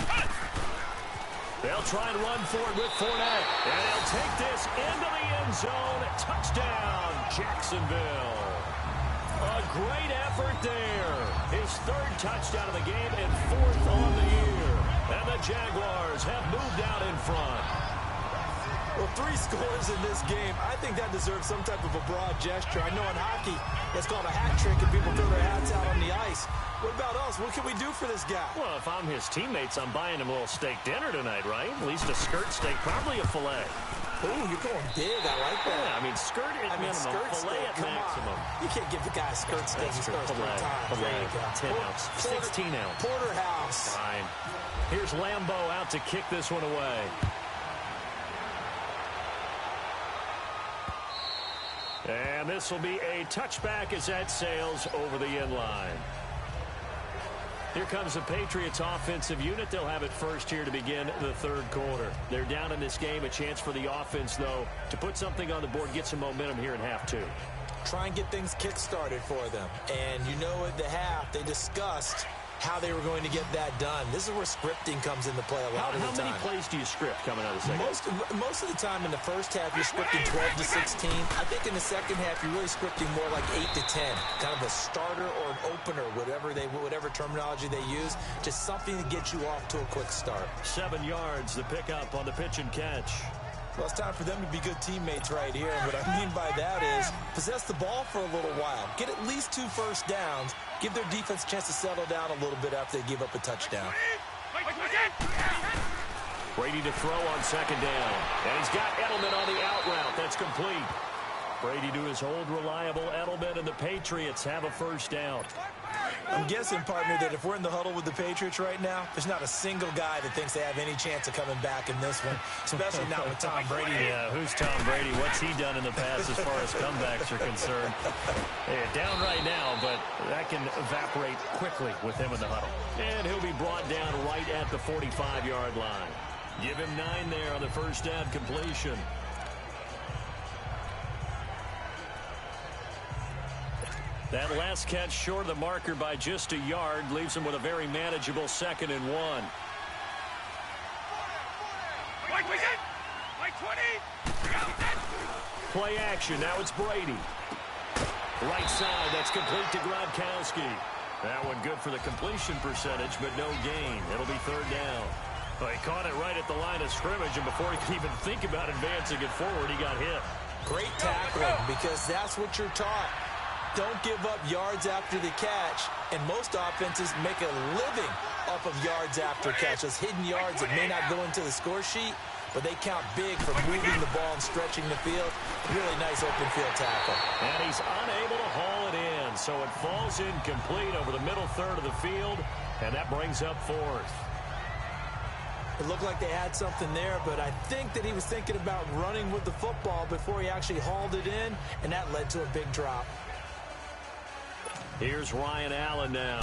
38. They'll try and run for it with Fournette. And he'll take this into the end zone. Touchdown, Jacksonville. A great effort there. His 3rd touchdown of the game and 4th on the year. And the Jaguars have moved out in front. Well, 3 scores in this game. I think that deserves some type of a broad gesture. I know in hockey, that's called a hat trick, and people throw their hats out on the ice. What about us? What can we do for this guy? Well, if I'm his teammates, I'm buying him a little steak dinner tonight, right? At least a skirt steak, probably a filet. Ooh, you're going big. I like that. Yeah, I mean, skirt at minimum, filet at maximum. You can't give the guy a skirt steak. He scores 3 times. Filet, 10 ounce, 16 ounce. Porterhouse. Fine. Here's Lambeau out to kick this one away. And this will be a touchback as that sails over the end line. Here comes the Patriots offensive unit. They'll have it first here to begin the 3rd quarter. They're down in this game. A chance for the offense, though, to put something on the board, get some momentum here in half 2. Try and get things kick-started for them. And you know at the half, they discussed how they were going to get that done. This is where scripting comes into play a lot of the time. How many plays do you script coming out of the second? Most of the time in the first half, you're scripting 12 to 16. I think in the second half, you're really scripting more like 8 to 10. Kind of a starter or an opener, whatever terminology they use. Just something to get you off to a quick start. 7 yards, the pickup on the pitch and catch. Well, it's time for them to be good teammates right here. And what I mean by that is possess the ball for a little while. Get at least 2 first downs. Give their defense a chance to settle down a little bit after they give up a touchdown. Brady to throw on 2nd down. And he's got Edelman on the out route. That's complete. Brady to his old reliable Edelman, and the Patriots have a first down. I'm guessing, partner, that if we're in the huddle with the Patriots right now, there's not a single guy that thinks they have any chance of coming back in this one, especially not with Tom Brady. Yeah, who's Tom Brady? What's he done in the past as far as comebacks are concerned? Yeah, down right now, but that can evaporate quickly with him in the huddle. And he'll be brought down right at the 45-yard line. Give him 9 there on the first down completion. That last catch short of the marker by just a yard leaves him with a very manageable 2nd and 1. Play action. Now it's Brady. Right side. That's complete to Gronkowski. That one good for the completion percentage, but no gain. It'll be 3rd down. Well, he caught it right at the line of scrimmage, and before he could even think about advancing it forward, he got hit. Great tackling, because that's what you're taught. Don't give up yards after the catch, and most offenses make a living off of yards after catch. Those hidden yards that may not go into the score sheet, but they count big for moving the ball and stretching the field. Really nice open field tackle. And he's unable to haul it in, so it falls incomplete over the middle third of the field, and that brings up 4th. It looked like they had something there, but I think that he was thinking about running with the football before he actually hauled it in, and that led to a big drop. Here's Ryan Allen now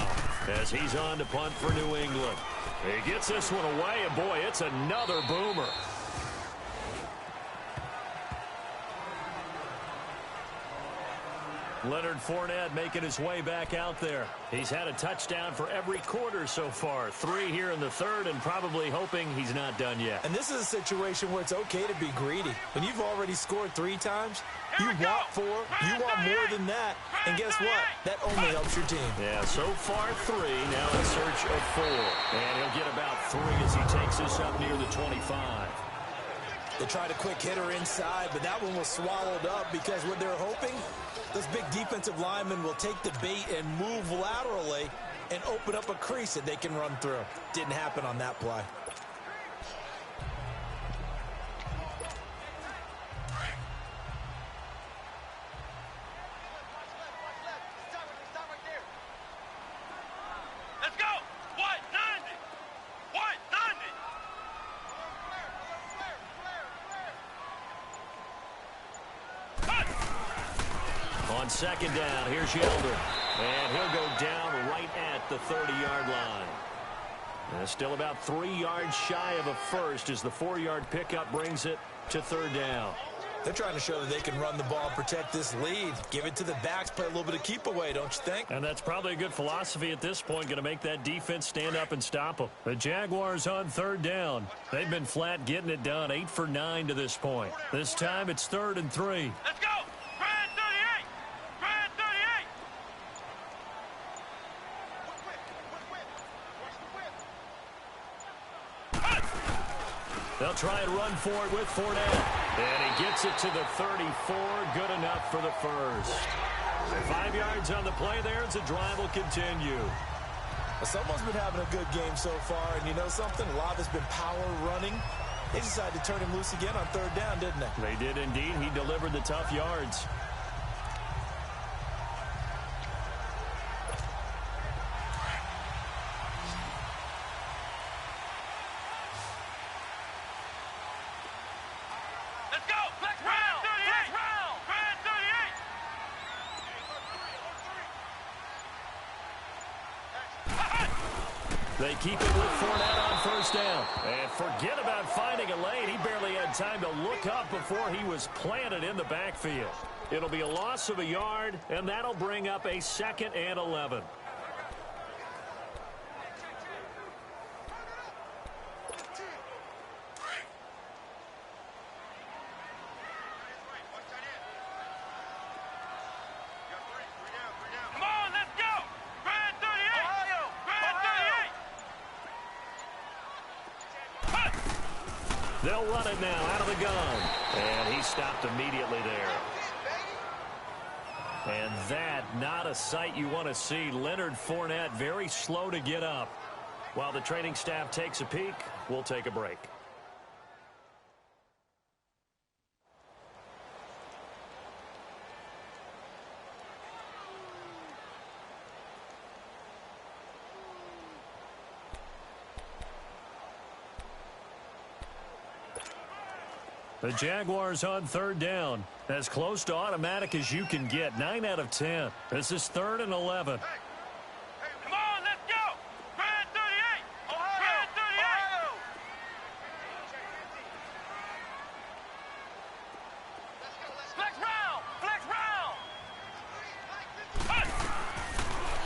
as he's on to punt for New England. He gets this one away, and boy, it's another boomer. Leonard Fournette making his way back out there. He's had a touchdown for every quarter so far. 3 here in the third, and probably hoping he's not done yet. And this is a situation where it's okay to be greedy. When you've already scored 3 times, you want 4, you want more than that. And guess what? That only helps your team. Yeah, so far 3, now in search of 4. And he'll get about 3 as he takes this up near the 25. They tried a quick hitter inside, but that one was swallowed up because what they're hoping, those big defensive linemen will take the bait and move laterally and open up a crease that they can run through. Didn't happen on that play. Let's go. What? 90. What? 90. On second down, here's Yeldon. And he'll go down right at the 30-yard line. And still about 3 yards shy of a first as the 4-yard pickup brings it to third down. They're trying to show that they can run the ball and protect this lead. Give it to the backs, play a little bit of keep away, don't you think? And that's probably a good philosophy at this point, going to make that defense stand up and stop them. The Jaguars on third down. They've been flat getting it done, 8 for 9 to this point. This time it's 3rd and 3. Let's go. Grand 38. Grand 38. They'll try and run for it with Fournette. And he gets it to the 34. Good enough for the first. 5 yards on the play there as the drive will continue. Well, someone's been having a good game so far, and you know something? A lot of it's been power running. They decided to turn him loose again on third down, didn't they? They did indeed. He delivered the tough yards. Let's go. Flex round. Flex round. Grand 38. They keep it with Fournette on first down. And forget about finding a lane. He barely had time to look up before he was planted in the backfield. It'll be a loss of a yard, and that'll bring up a 2nd and 11. Come on, let's go. Grand 38. Ohio. Grand 38. They'll run it now out of the gun. And he stopped immediately there. And that, not a sight you want to see. Leonard Fournette very slow to get up. While the training staff takes a peek, we'll take a break. The Jaguars on third down. As close to automatic as you can get. 9 out of 10. This is 3rd and 11. Come on, let's go. Grand 38. Ohio. Grand 38. Flex round. Flex round.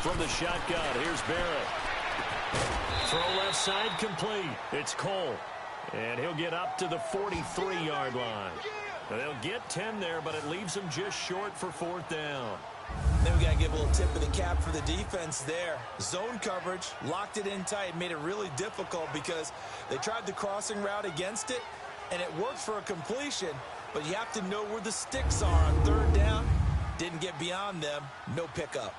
From the shotgun, here's Barrett. Throw left side complete. It's Cole. And he'll get up to the 43-yard line. They'll get 10 there, but it leaves them just short for 4th down. Then we got to give a little tip of the cap for the defense there. Zone coverage, locked it in tight, made it really difficult because they tried the crossing route against it, and it worked for a completion, but you have to know where the sticks are on third down. Didn't get beyond them, no pickup.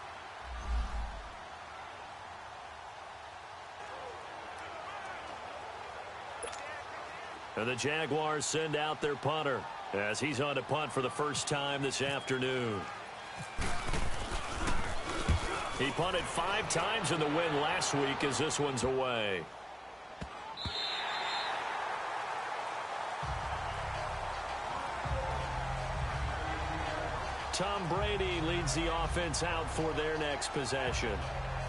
And the Jaguars send out their punter as he's on to punt for the first time this afternoon. He punted 5 times in the win last week as this one's away. Tom Brady leads the offense out for their next possession.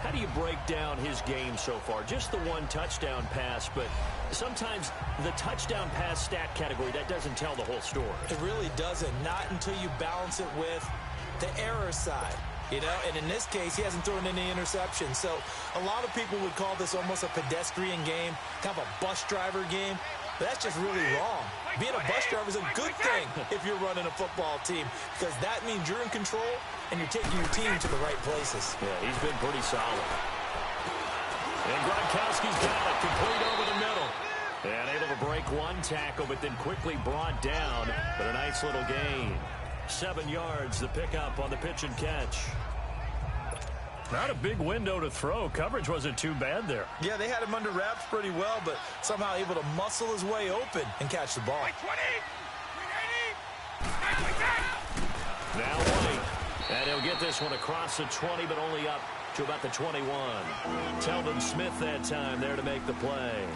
How do you break down his game so far? Just the 1 touchdown pass, but sometimes the touchdown pass stat category, that doesn't tell the whole story. It really doesn't. Not until you balance it with the error side. You know, and in this case, he hasn't thrown any interceptions. So a lot of people would call this almost a pedestrian game, kind of a bus driver game. But that's just really wrong. Being a bus driver is a good thing if you're running a football team, because that means you're in control and you're taking your team to the right places. Yeah, he's been pretty solid. And Gronkowski's got it, complete over the middle. And able to break one tackle, but then quickly brought down. But a nice little gain. 7 yards, the pickup on the pitch and catch. Not a big window to throw. Coverage wasn't too bad there. Yeah, they had him under wraps pretty well, but somehow able to muscle his way open and catch the ball. Now White. And he'll get this one across the 20, but only up to about the 21. Telvin Smith that time there to make the play.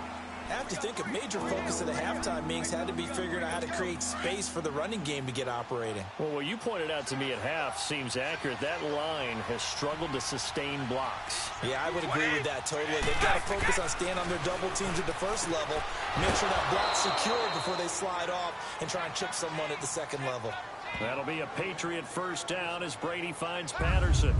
I have to think a major focus of the halftime meetings had to be figuring out how to create space for the running game to get operating. Well, what you pointed out to me at half seems accurate. That line has struggled to sustain blocks. Yeah, I would agree with that totally. They've got to focus on staying on their double teams at the first level, make sure that block's secured before they slide off and try and chip someone at the second level. That'll be a Patriot first down as Brady finds Patterson.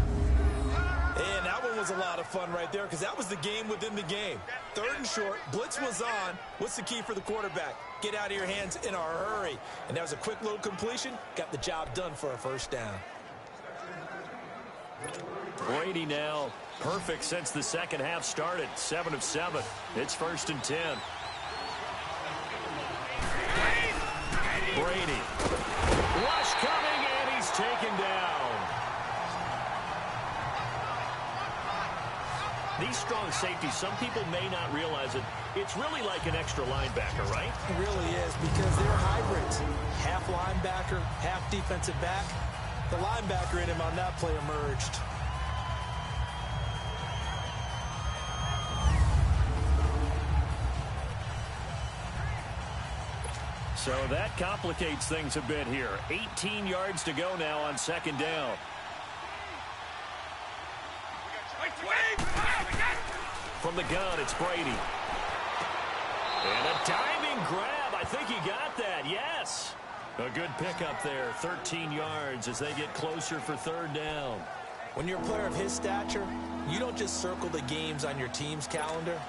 And that one was a lot of fun right there, because that was the game within the game. 3rd and short, blitz was on. What's the key for the quarterback? Get out of your hands in a hurry. And that was a quick little completion. Got the job done for a first down. Brady now perfect since the second half started. 7 of 7. It's 1st and 10. Brady. Rush coming, and he's taken down. These strong safeties, some people may not realize it. It's really like an extra linebacker, right? It really is, because they're hybrids. Half linebacker, half defensive back. The linebacker in him on that play emerged. So that complicates things a bit here. 18 yards to go now on 2nd down. From the gun, it's Brady. And a diving grab. I think he got that. Yes. A good pickup there. 13 yards as they get closer for 3rd down. When you're a player of his stature, you don't just circle the games on your team's calendar.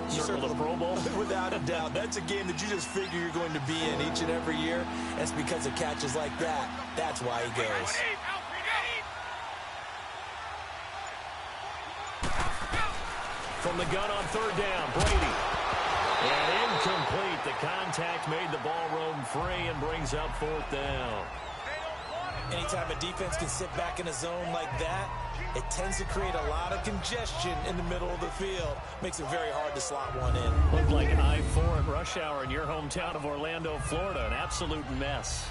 You circle the Pro Bowl? Without a doubt. That's a game that you just figure you're going to be in each and every year. That's because of catches like that. That's why he goes. From the gun on 3rd down, Brady. And incomplete. The contact made the ball roam free and brings up 4th down. Anytime a defense can sit back in a zone like that, it tends to create a lot of congestion in the middle of the field. Makes it very hard to slot one in. Looked like I-4 at rush hour in your hometown of Orlando, Florida. An absolute mess.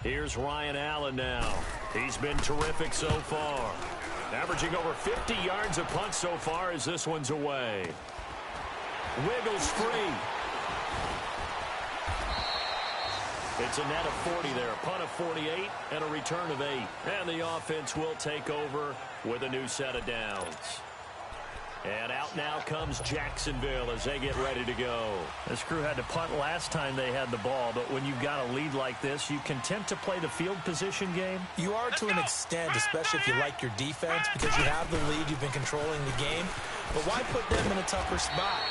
Here's Ryan Allen now. He's been terrific so far. Averaging over 50 yards a punt so far as this one's away. Wiggles free. It's a net of 40 there. A punt of 48 and a return of 8. And the offense will take over with a new set of downs. And out now comes Jacksonville as they get ready to go. This crew had to punt last time they had the ball, but when you've got a lead like this, you content to play the field position game? You are to an extent, especially if you like your defense, because you have the lead, you've been controlling the game. But why put them in a tougher spot?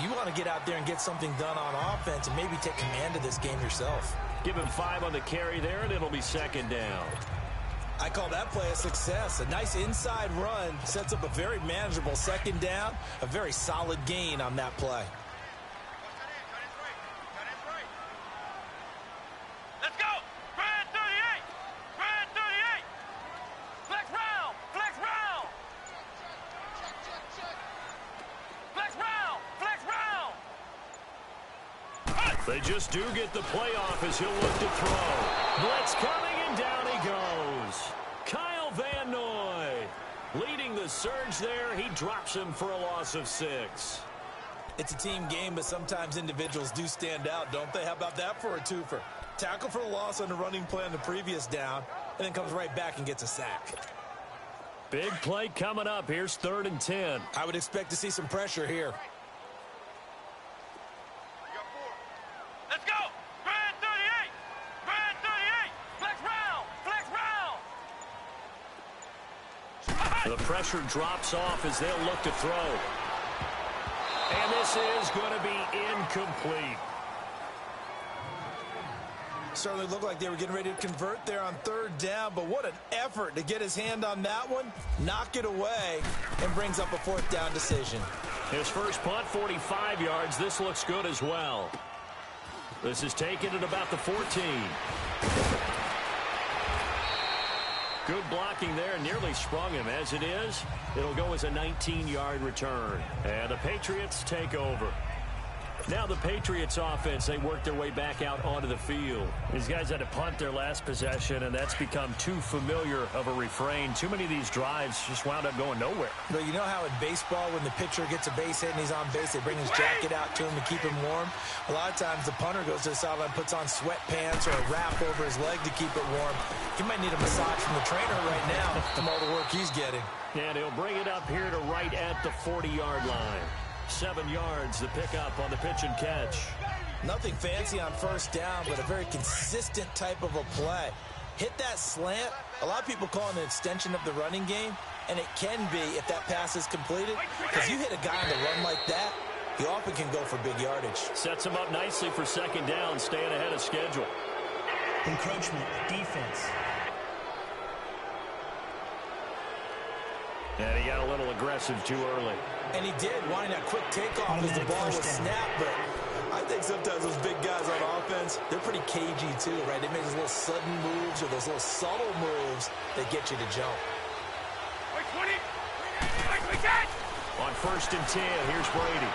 You want to get out there and get something done on offense and maybe take command of this game yourself. Give him 5 on the carry there, and it'll be 2nd down. I call that play a success. A nice inside run sets up a very manageable 2nd down. A very solid gain on that play. Let's go! Brad 38! Brad 38! Flex round! Flex round! Flex round! Flex round! They just do get the playoff as he'll look to throw. Blitz coming, and down he goes. Kyle Van Noy leading the surge there. He drops him for a loss of 6. It's a team game, but sometimes individuals do stand out, don't they? How about that for a twofer? Tackle for a loss on the running play on the previous down, and then comes right back and gets a sack. Big play coming up. Here's 3rd and 10. I would expect to see some pressure here. Let's go. Grand 38. Grand 38. Flex round. Flex round. The pressure drops off as they'll look to throw. And this is going to be incomplete. Certainly looked like they were getting ready to convert there on 3rd down, but what an effort to get his hand on that one, knock it away, and brings up a 4th down decision. His first punt, 45 yards. This looks good as well. This is taken at about the 14. Good blocking there, nearly sprung him. As it is, it'll go as a 19-yard return. And the Patriots take over. Now the Patriots offense, they work their way back out onto the field. These guys had to punt their last possession, and that's become too familiar of a refrain. Too many of these drives just wound up going nowhere. But you know how in baseball, when the pitcher gets a base hit and he's on base, they bring his jacket out to him to keep him warm? A lot of times the punter goes to the sideline, puts on sweatpants or a wrap over his leg to keep it warm. He might need a massage from the trainer right now from all the work he's getting. And he'll bring it up here to right at the 40-yard line. 7 yards to pick up on the pitch and catch. Nothing fancy on 1st down, but a very consistent type of a play. Hit that slant. A lot of people call it an extension of the running game, and it can be if that pass is completed, because you hit a guy on the run like that, he often can go for big yardage. Sets him up nicely for 2nd down, staying ahead of schedule. Encroachment, defense. And he got a little aggressive too early. And he did, wanting that quick takeoff as the ball was snapped, but I think sometimes those big guys on offense, they're pretty cagey too, right? They make those little sudden moves or those little subtle moves that get you to jump. On 1st and 10, here's Brady.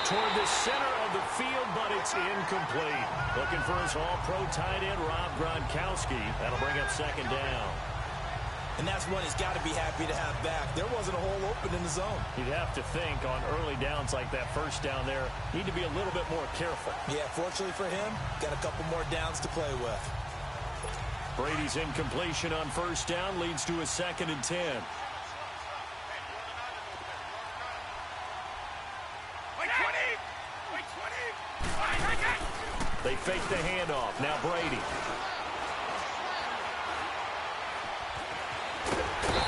Toward the center of the field, but it's incomplete. Looking for his all-pro tight end, Rob Gronkowski. That'll bring up 2nd down. And that's one he's got to be happy to have back. There wasn't a hole open in the zone. You'd have to think on early downs like that 1st down there, need to be a little bit more careful. Yeah, fortunately for him, got a couple more downs to play with. Brady's incompletion on 1st down leads to a 2nd and 10. They fake the handoff. Now Brady.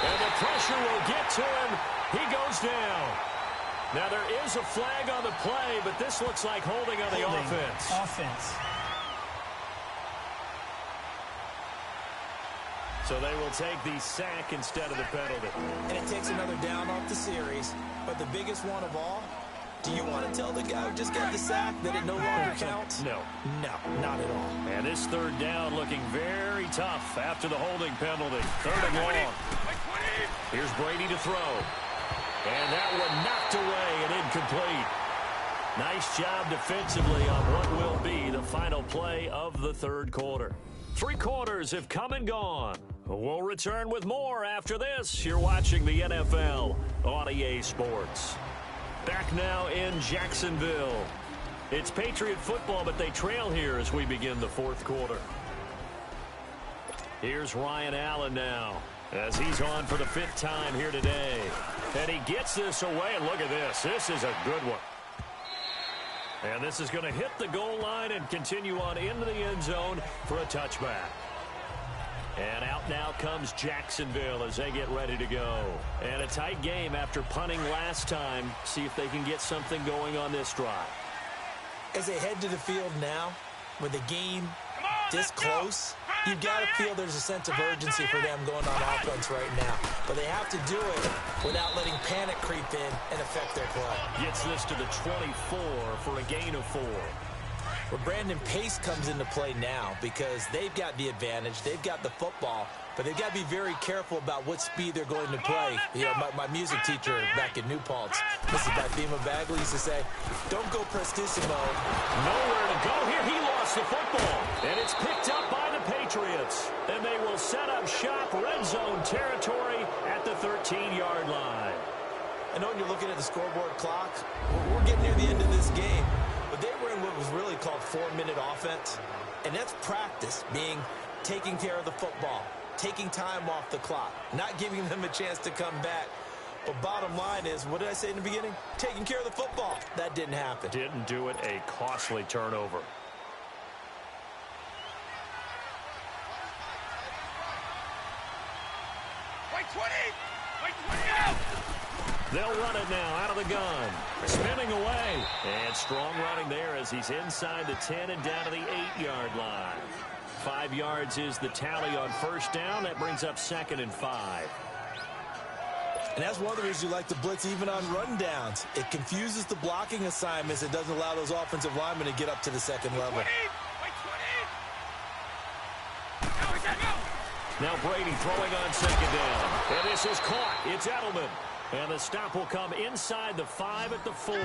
And the pressure will get to him. He goes down. Now there is a flag on the play, but this looks like holding on the offense. So they will take the sack instead of the penalty. And it takes another down off the series. But the biggest one of all, do you want to tell the guy who just got the sack that it no longer counts? No. No, not at all. And this 3rd down looking very tough after the holding penalty. 3rd and long. Here's Brady to throw. And that one knocked away and incomplete. Nice job defensively on what will be the final play of the 3rd quarter. 3 quarters have come and gone. We'll return with more after this. You're watching the NFL on EA Sports. Back now in Jacksonville. It's Patriot football, but they trail here as we begin the 4th quarter. Here's Ryan Allen now, as he's on for the 5th time here today. And he gets this away, and look at this. This is a good one. And this is going to hit the goal line and continue on into the end zone for a touchback. And out now comes Jacksonville as they get ready to go. And a tight game after punting last time. See if they can get something going on this drive. As they head to the field now, with the game this close, you've got to feel there's a sense of urgency for them going on offense right now. But they have to do it without letting panic creep in and affect their play. Gets this to the 24 for a gain of 4. Well, Brandon Pace comes into play now because they've got the advantage. They've got the football, but they've got to be very careful about what speed they're going to play. You know, my music teacher back in New Paltz, Mrs. Bifema Bagley, used to say, don't go prestissimo. Nowhere to go here. He lost the football, and it's picked up by the Patriots. And they will set up shop, red zone territory at the 13-yard line. I know when you're looking at the scoreboard clock, we're getting near the end of this game. But they were in what was really called 4-minute offense. And that's practice, being taking care of the football, taking time off the clock, not giving them a chance to come back. But bottom line is, what did I say in the beginning? Taking care of the football. That didn't happen. Didn't do it. A costly turnover. Wait 20! Wait 20 out! They'll run it now out of the gun. Spinning away. And strong running there as he's inside the 10 and down to the 8-yard line. 5 yards is the tally on first down. That brings up 2nd and 5. And that's one of the reasons you like to blitz even on run downs. It confuses the blocking assignments. It doesn't allow those offensive linemen to get up to the second level. Wait 20! Now Brady throwing on 2nd down. And this is caught. It's Edelman. And the stop will come inside the 5 at the 4.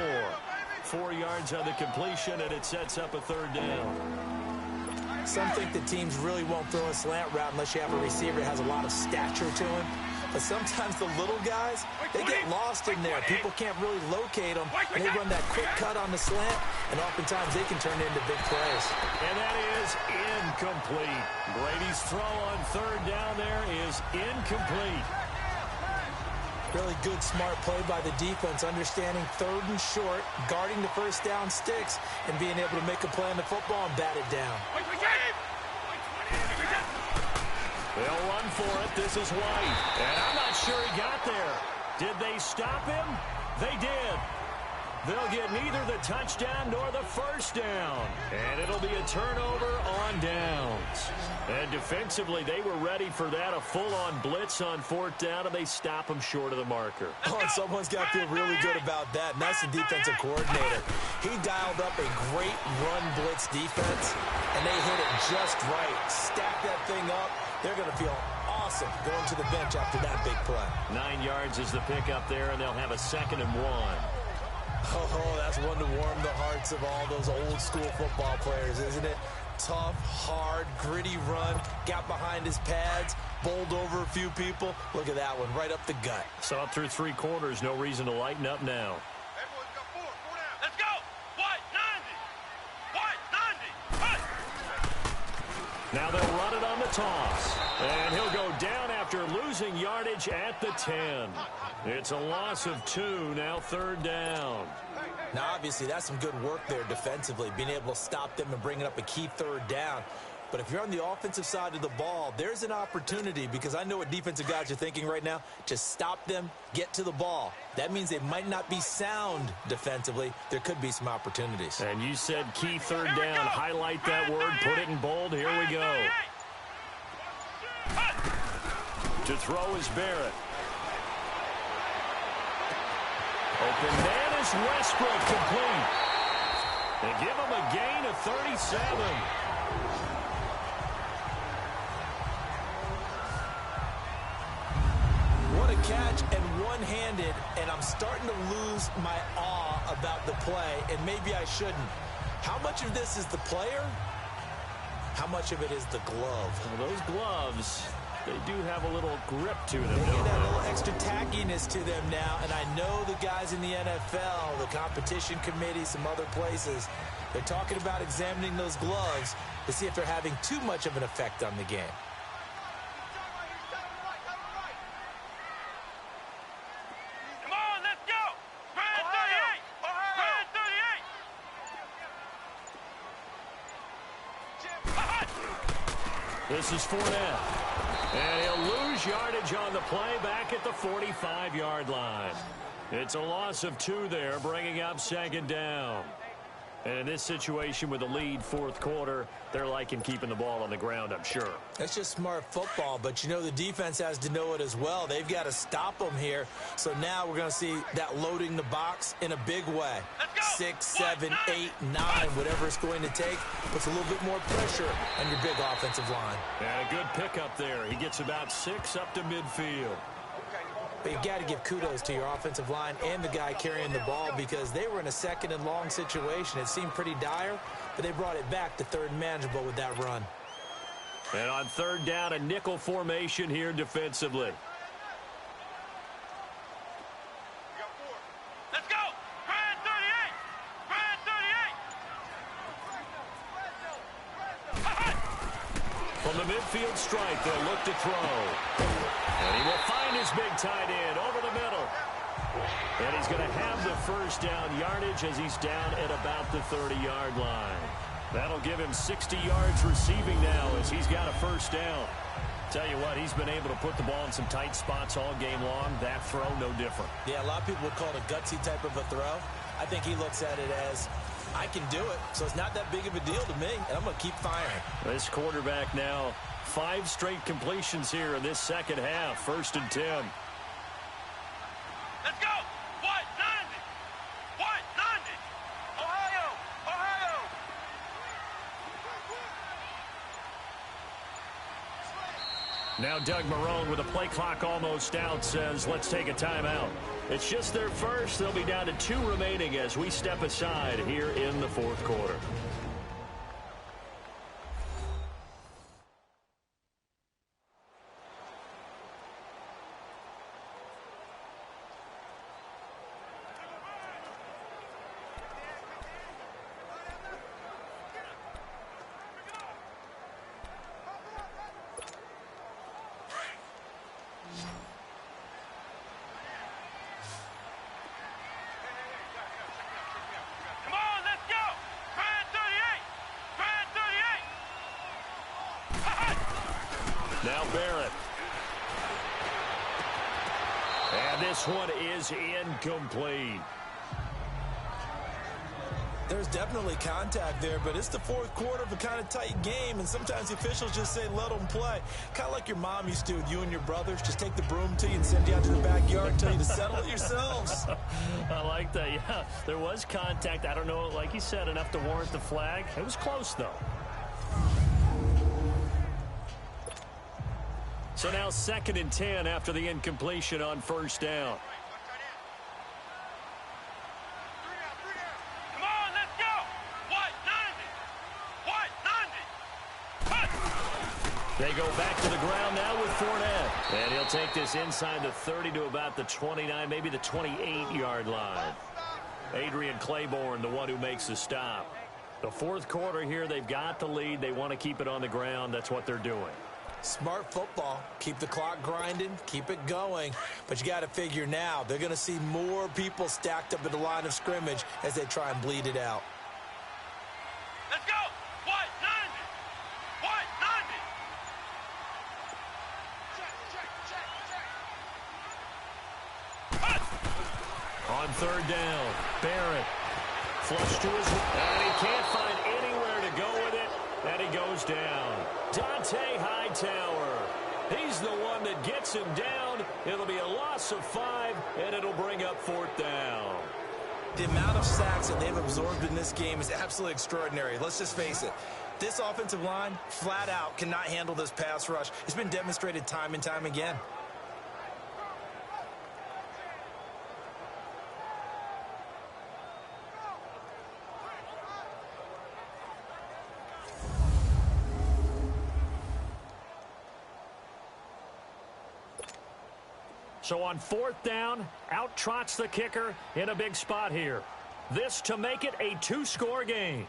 4 yards on the completion, and it sets up a 3rd down. Some think that teams really won't throw a slant route unless you have a receiver that has a lot of stature to him. But sometimes the little guys, they get lost in there. People can't really locate them, and they run that quick cut on the slant, and oftentimes they can turn into big plays. And that is incomplete. Brady's throw on 3rd down there is incomplete. Really good, smart play by the defense, understanding 3rd and short, guarding the first down sticks, and being able to make a play on the football and bat it down. They'll run for it. This is White. And I'm not sure he got there. Did they stop him? They did. They'll get neither the touchdown nor the first down. And it'll be a turnover on downs. And defensively, they were ready for that, a full-on blitz on 4th down, and they stop him short of the marker. Oh, and someone's got to feel really good about that, and that's the defensive coordinator. He dialed up a great run blitz defense, and they hit it just right. Stack that thing up. They're going to feel awesome going to the bench after that big play. 9 yards is the pickup there, and they'll have a 2nd and 1. Oh, that's one to warm the hearts of all those old-school football players, isn't it? Tough, hard, gritty run, got behind his pads, bowled over a few people. Look at that one, right up the gut. So up through 3 quarters, no reason to lighten up now. Everyone's got 4 down. Let's go! White, 90! White, 90! Now they'll run it on the toss. And he'll go down after losing yardage at the 10. It's a loss of 2, now 3rd down. Now, obviously, that's some good work there defensively, being able to stop them and bringing up a key 3rd down. But if you're on the offensive side of the ball, there's an opportunity, because I know what defensive guys are thinking right now. Just stop them, get to the ball. That means they might not be sound defensively. There could be some opportunities. And you said key 3rd down. Highlight that word. Put it in bold. Here we go. To throw is Barrett. Open man is Westbrook, complete. They give him a gain of 37. What a catch, and one-handed, and I'm starting to lose my awe about the play, and maybe I shouldn't. How much of this is the player? How much of it is the glove? Well, those gloves, they do have a little grip to them. They get that little extra tackiness to them now, and I know the guys in the NFL, the competition committee, some other places, they're talking about examining those gloves to see if they're having too much of an effect on the game. Come on, let's go! Brand 38! Brand 38! This is Fournette. And he'll lose yardage on the play back at the 45-yard line. It's a loss of 2 there, bringing up 2nd down. And in this situation with the lead 4th quarter, they're liking keeping the ball on the ground, I'm sure. That's just smart football, but you know the defense has to know it as well. They've got to stop them here. So now we're going to see that loading the box in a big way. 6, 7, 8, 9, whatever it's going to take, puts a little bit more pressure on your big offensive line. And a good pickup there. He gets about 6 up to midfield. But you got to give kudos to your offensive line and the guy carrying the ball, because they were in a 2nd and long situation. It seemed pretty dire, but they brought it back to 3rd and manageable with that run. And on 3rd down, a nickel formation here defensively. Let's go! Brand 38! Brand 38! From the midfield stripe, they'll look to throw. And he will find his big tight end over the middle. And he's going to have the first down yardage as he's down at about the 30-yard line. That'll give him 60 yards receiving now as he's got a first down. Tell you what, he's been able to put the ball in some tight spots all game long. That throw, no different. Yeah, a lot of people would call it a gutsy type of a throw. I think he looks at it as, I can do it, so it's not that big of a deal to me, and I'm going to keep firing. This quarterback now, 5 straight completions here in this second half. 1st and 10. Let's go! What? 90! What? 90! Ohio! Ohio! Now Doug Marrone with a play clock almost out says, let's take a timeout. It's just their first. They'll be down to 2 remaining as we step aside here in the 4th quarter. Come on, let's go! Brand 38! Brand 38! Now Barrett. And this one is incomplete. There's definitely contact there, but it's the 4th quarter of a kind of tight game, and sometimes the officials just say, let them play. Kind of like your mom used to with you and your brothers. Just take the broom to you and send you out to the backyard and tell you to settle it yourselves. I like that, yeah. There was contact. I don't know, like you said, enough to warrant the flag. It was close, though. So now 2nd and 10 after the incompletion on 1st down. Come on, let's go! What? 90! What? 90! They go back to the ground now with Fournette. And he'll take this inside the 30 to about the 29, maybe the 28-yard line. Adrian Claiborne, the one who makes the stop. The 4th quarter here, they've got the lead. They want to keep it on the ground. That's what they're doing. Smart football. Keep the clock grinding. Keep it going. But you got to figure now, they're going to see more people stacked up at the line of scrimmage as they try and bleed it out. Let's go! What? 90! What? 90! On 3rd down, Barrett. Flush to his right. And he can't find anywhere to go with it. And he goes down. Dante Hightower. He's the one that gets him down. It'll be a loss of 5, and it'll bring up 4th down. The amount of sacks that they've absorbed in this game is absolutely extraordinary. Let's just face it. This offensive line, flat out, cannot handle this pass rush. It's been demonstrated time and time again. So on 4th down, out trots the kicker in a big spot here. This to make it a 2-score game.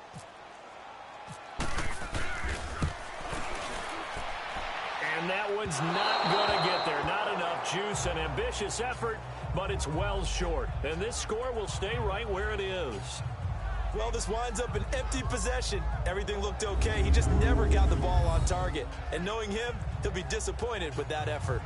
And that one's not going to get there. Not enough juice. An ambitious effort, but it's well short. And this score will stay right where it is. Well, this winds up an empty possession. Everything looked okay. He just never got the ball on target. And knowing him, he'll be disappointed with that effort.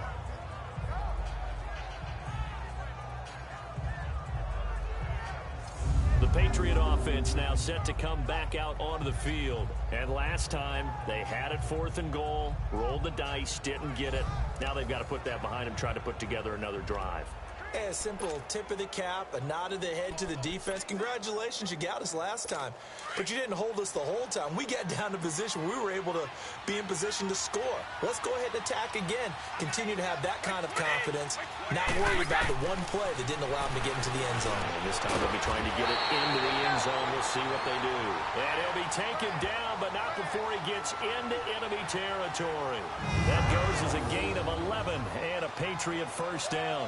The Patriot offense now set to come back out onto the field. And last time, they had it 4th and goal, rolled the dice, didn't get it. Now they've got to put that behind them, try to put together another drive. Hey, a simple tip of the cap, a nod of the head to the defense. Congratulations, you got us last time. But you didn't hold us the whole time. We got down to position. We were able to be in position to score. Let's go ahead and attack again. Continue to have that kind of confidence. Not worry about the one play that didn't allow them to get into the end zone. And this time they'll be trying to get it into the end zone. We'll see what they do. And he'll be taken down, but not before he gets into enemy territory. That goes as a gain of 11 and a Patriot first down.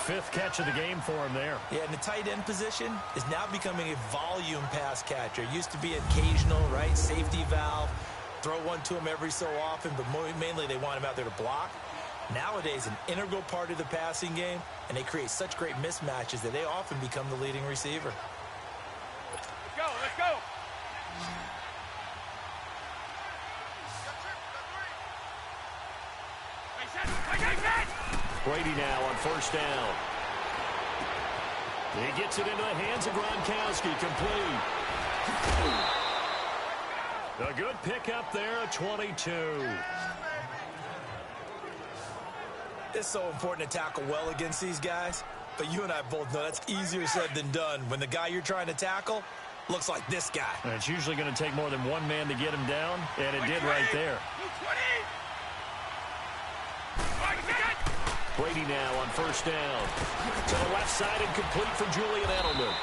5th catch of the game for him there. Yeah, and the tight end position is now becoming a volume pass catcher. Used to be occasional, right? Safety valve. throw one to him every so often, but mainly they want him out there to block. Nowadays, an integral part of the passing game, and they create such great mismatches that they often become the leading receiver. Let's go, let's go. Brady now on first down. He gets it into the hands of Gronkowski, complete. A good pickup there at 22. It's so important to tackle well against these guys, but you and I both know that's easier said than done when the guy you're trying to tackle looks like this guy. And it's usually going to take more than one man to get him down, and it did right there. Brady now on first down. To the left side and complete for Julian Edelman.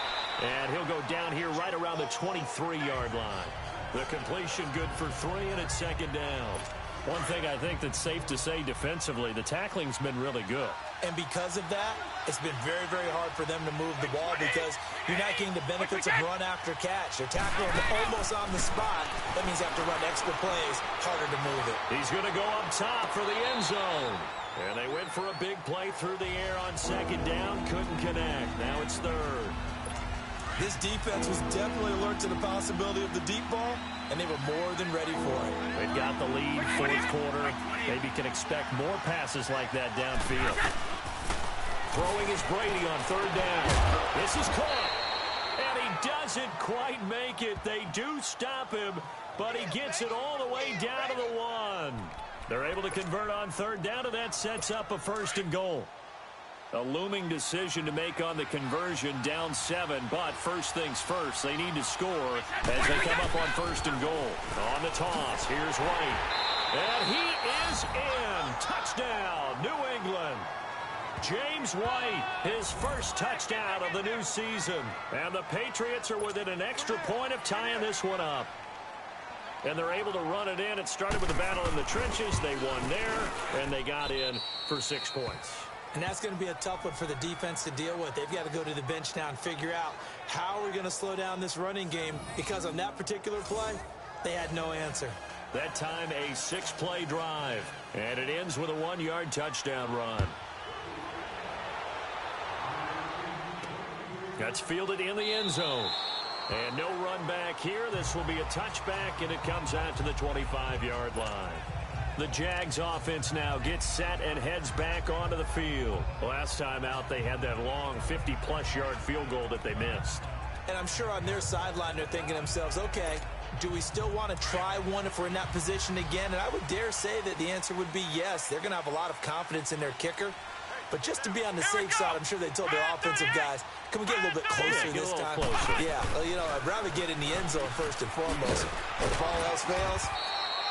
And he'll go down here right around the 23-yard line. The completion good for 3, and it's second down. One thing I think that's safe to say defensively, the tackling's been really good. And because of that, it's been very, very hard for them to move the ball because you're not getting the benefits of run after catch. They're tackling almost on the spot. That means you have to run extra plays, harder to move it. He's going to go up top for the end zone. And they went for a big play through the air on second down. Couldn't connect. Now it's third. This defense was definitely alert to the possibility of the deep ball, and they were more than ready for it. They've got the lead, fourth quarter. Maybe can expect more passes like that downfield. Throwing is Brady on third down. This is caught. And he doesn't quite make it. They do stop him, but he gets it all the way down to the 1. They're able to convert on third down, and that sets up a first and goal. A looming decision to make on the conversion, down 7, but first things first, they need to score as they come up on first and goal. On the toss, here's White. And he is in. Touchdown, New England. James White, his first touchdown of the new season. And the Patriots are within an extra point of tying this one up. And they're able to run it in. It started with a battle in the trenches. They won there, and they got in for 6 points. And that's going to be a tough one for the defense to deal with. They've got to go to the bench now and figure out how we're going to slow down this running game, because on that particular play, they had no answer. That time a 6-play drive, and it ends with a 1-yard touchdown run. That's fielded in the end zone. And no run back here. This will be a touchback, and it comes out to the 25-yard line. The Jags offense now gets set and heads back onto the field. Last time out, they had that long 50-plus yard field goal that they missed. And I'm sure on their sideline they're thinking to themselves, okay, do we still want to try one if we're in that position again? And I would dare say that the answer would be yes. They're going to have a lot of confidence in their kicker. But just to be on the safe side, I'm sure they told their offensive guys, can we get a little bit closer this time? Closer. Yeah, well, you know, I'd rather get in the end zone first and foremost. If all else fails,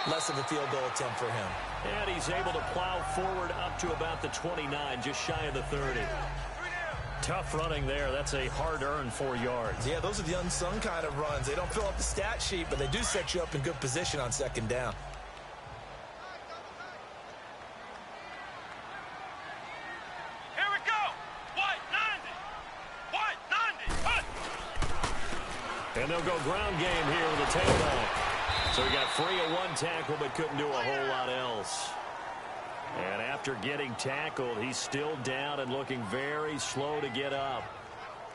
less of a field goal attempt for him. And he's able to plow forward up to about the 29, just shy of the 30. Tough running there. That's a hard-earned 4 yards. Yeah, those are the unsung kind of runs. They don't fill up the stat sheet, but they do set you up in good position on second down. Here we go. White, 90. White, 90. Hunt. And they'll go ground game here with a tailback. So he got free of 1 tackle, but couldn't do a whole lot else. And after getting tackled, he's still down and looking very slow to get up.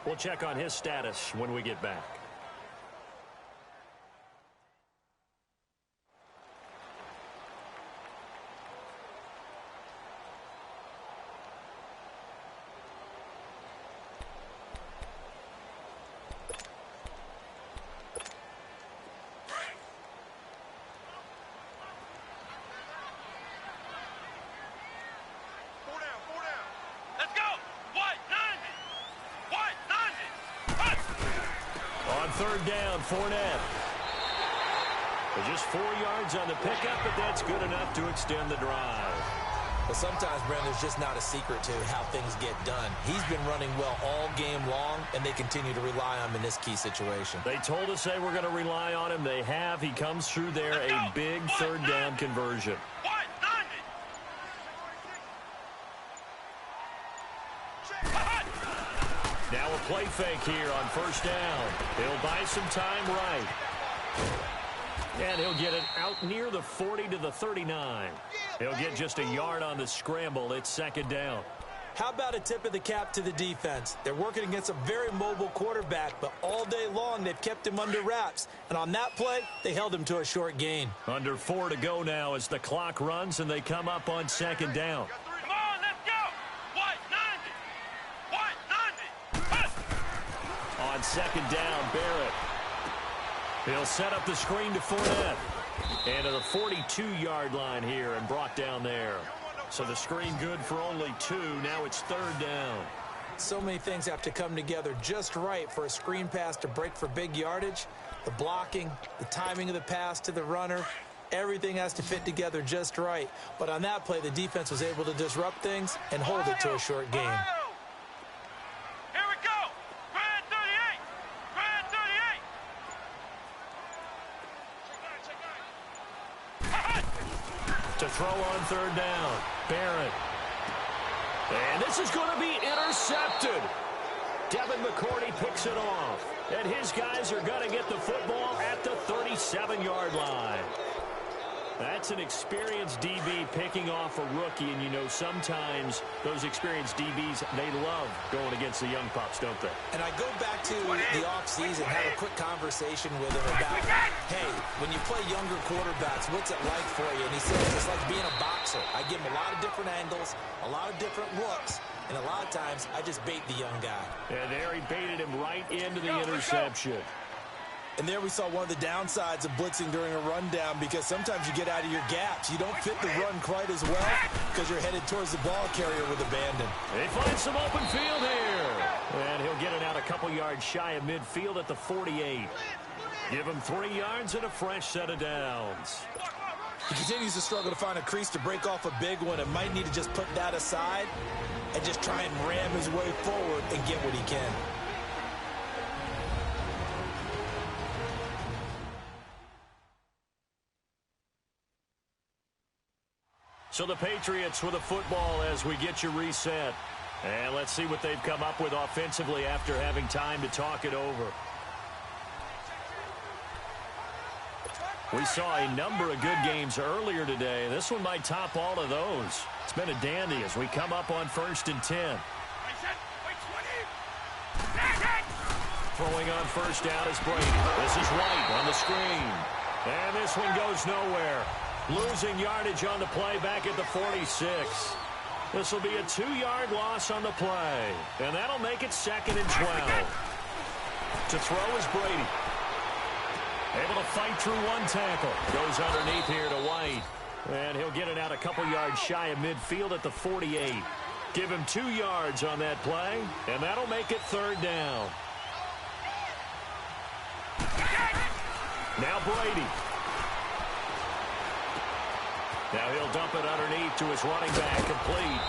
We'll check on his status when we get back. Third down, Fournette. Just 4 yards on the pickup, but that's good enough to extend the drive. But sometimes, Brandon, there's just not a secret to how things get done. He's been running well all game long, and they continue to rely on him in this key situation. They told us they were going to rely on him. They have. He comes through there, a big third down conversion. Now a play fake here on first down. He'll buy some time right. And he'll get it out near the 40 to the 39. He'll get just a yard on the scramble. It's second down. How about a tip of the cap to the defense? They're working against a very mobile quarterback, but all day long they've kept him under wraps. And on that play, they held him to a short gain. Under 4 to go now as the clock runs and they come up on second down. Come on, let's go. White, 90. White, 90. On second down, Barrett. He'll set up the screen to Fournette. And to the 42-yard line here and brought down there. So the screen good for only 2. Now it's third down. So many things have to come together just right for a screen pass to break for big yardage. The blocking, the timing of the pass to the runner, everything has to fit together just right. But on that play, the defense was able to disrupt things and hold it to a short gain. Here we go. Grand 38. Grand 38. To throw on third down, Barrett. And this is going to be intercepted. Devin McCourty picks it off. And his guys are going to get the football at the 37-yard line. That's an experienced DB picking off a rookie, and you know sometimes those experienced DBs, they love going against the young pups, don't they? And I go back to the offseason, had a quick conversation with him about, hey, when you play younger quarterbacks, what's it like for you? And he says it's like being a boxer. I give him a lot of different angles, a lot of different looks, and a lot of times I just bait the young guy. And there he baited him right into the interception. And there we saw one of the downsides of blitzing during a rundown because sometimes you get out of your gaps. You don't fit the run quite as well because you're headed towards the ball carrier with abandon. They find some open field here. And he'll get it out a couple yards shy of midfield at the 48. Give him 3 yards and a fresh set of downs. He continues to struggle to find a crease to break off a big one and might need to just put that aside and just try and ram his way forward and get what he can. So the Patriots with a football as we get you reset. And let's see what they've come up with offensively after having time to talk it over. We saw a number of good games earlier today. This one might top all of those. It's been a dandy as we come up on 1st and 10. Throwing on first down is Brady. This is White on the screen. And this one goes nowhere. Losing yardage on the play back at the 46. This will be a 2-yard loss on the play. And that'll make it 2nd and 12. To throw is Brady. Able to fight through one tackle. Goes underneath here to White. And he'll get it out a couple yards shy of midfield at the 48. Give him 2 yards on that play. And that'll make it 3rd down. Now Brady. Now he'll dump it underneath to his running back, complete.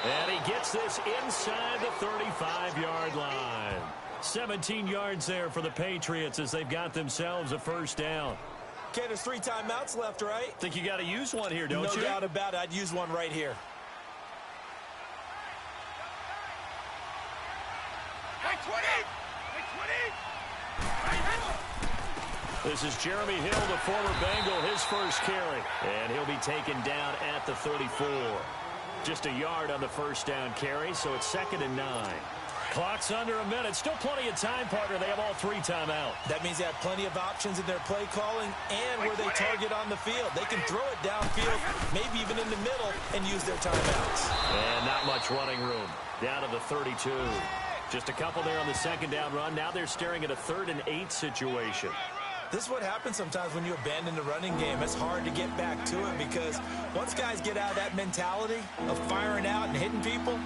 And he gets this inside the 35-yard line. 17 yards there for the Patriots as they've got themselves a first down. Okay, there's 3 timeouts left, right? Think you got to use one here, don't you? No doubt about it. I'd use one right here. This is Jeremy Hill, the former Bengal, his first carry. And he'll be taken down at the 34. Just a yard on the first down carry, so it's 2nd and 9. Clock's under a minute. Still plenty of time, partner. They have all 3 timeouts. That means they have plenty of options in their play calling and where they target on the field. They can throw it downfield, maybe even in the middle, and use their timeouts. And not much running room. Down to the 32. Just a couple there on the 2nd down run. Now they're staring at a 3rd and 8 situation. This is what happens sometimes when you abandon the running game. It's hard to get back to it because once guys get out of that mentality of firing out and hitting people,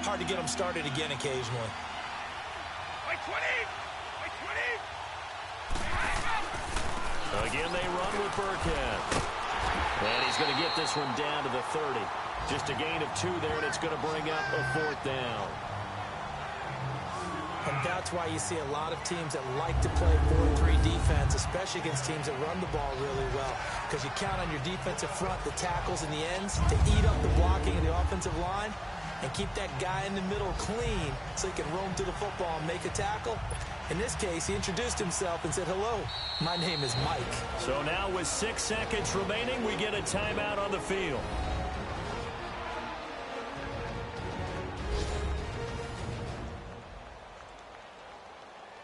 hard to get them started again occasionally. Again, they run with Burkhead. And he's going to get this one down to the 30. Just a gain of 2 there, and it's going to bring up a 4th down. And that's why you see a lot of teams that like to play 4-3 defense, especially against teams that run the ball really well. Because you count on your defensive front, the tackles and the ends, to eat up the blocking of the offensive line. and keep that guy in the middle clean so he can roam through the football and make a tackle. In this case, he introduced himself and said, hello, my name is Mike. So now with 6 seconds remaining, we get a timeout on the field.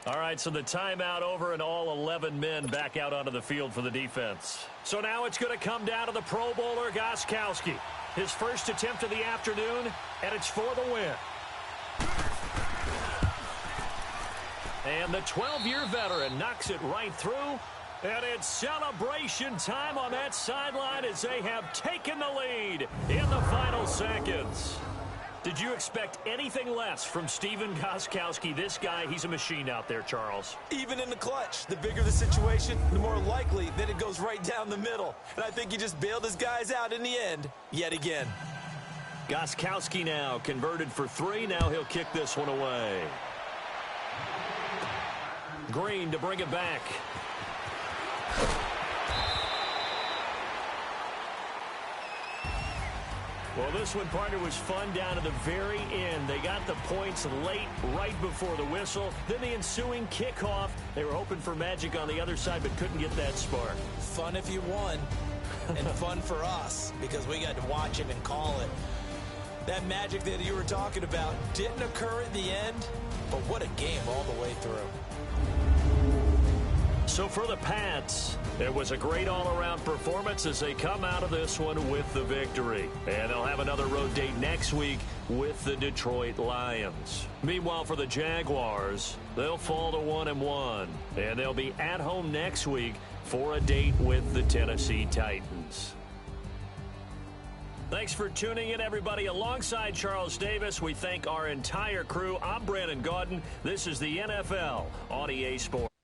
All right, so the timeout over and all 11 men back out onto the field for the defense. So now it's going to come down to the Pro Bowler, Gostkowski. His first attempt of the afternoon, and it's for the win. And the 12-year veteran knocks it right through. And it's celebration time on that sideline as they have taken the lead in the final seconds. Did you expect anything less from Stephen Gostkowski? This guy, he's a machine out there, Charles. Even in the clutch, the bigger the situation, the more likely that it goes right down the middle. And I think he just bailed his guys out in the end, yet again. Gostkowski now converted for 3. Now he'll kick this one away. Green to bring it back. Well, this one, partner, was fun down to the very end. They got the points late, right before the whistle. Then the ensuing kickoff. They were hoping for magic on the other side, but couldn't get that spark. Fun if you won, and fun for us, because we got to watch it and call it. That magic that you were talking about didn't occur at the end, but what a game all the way through. So for the Pats, it was a great all-around performance as they come out of this one with the victory. And they'll have another road date next week with the Detroit Lions. Meanwhile, for the Jaguars, they'll fall to 1-1. And they'll be at home next week for a date with the Tennessee Titans. Thanks for tuning in, everybody. Alongside Charles Davis, we thank our entire crew. I'm Brandon Gaudin. This is the NFL on EA Sports.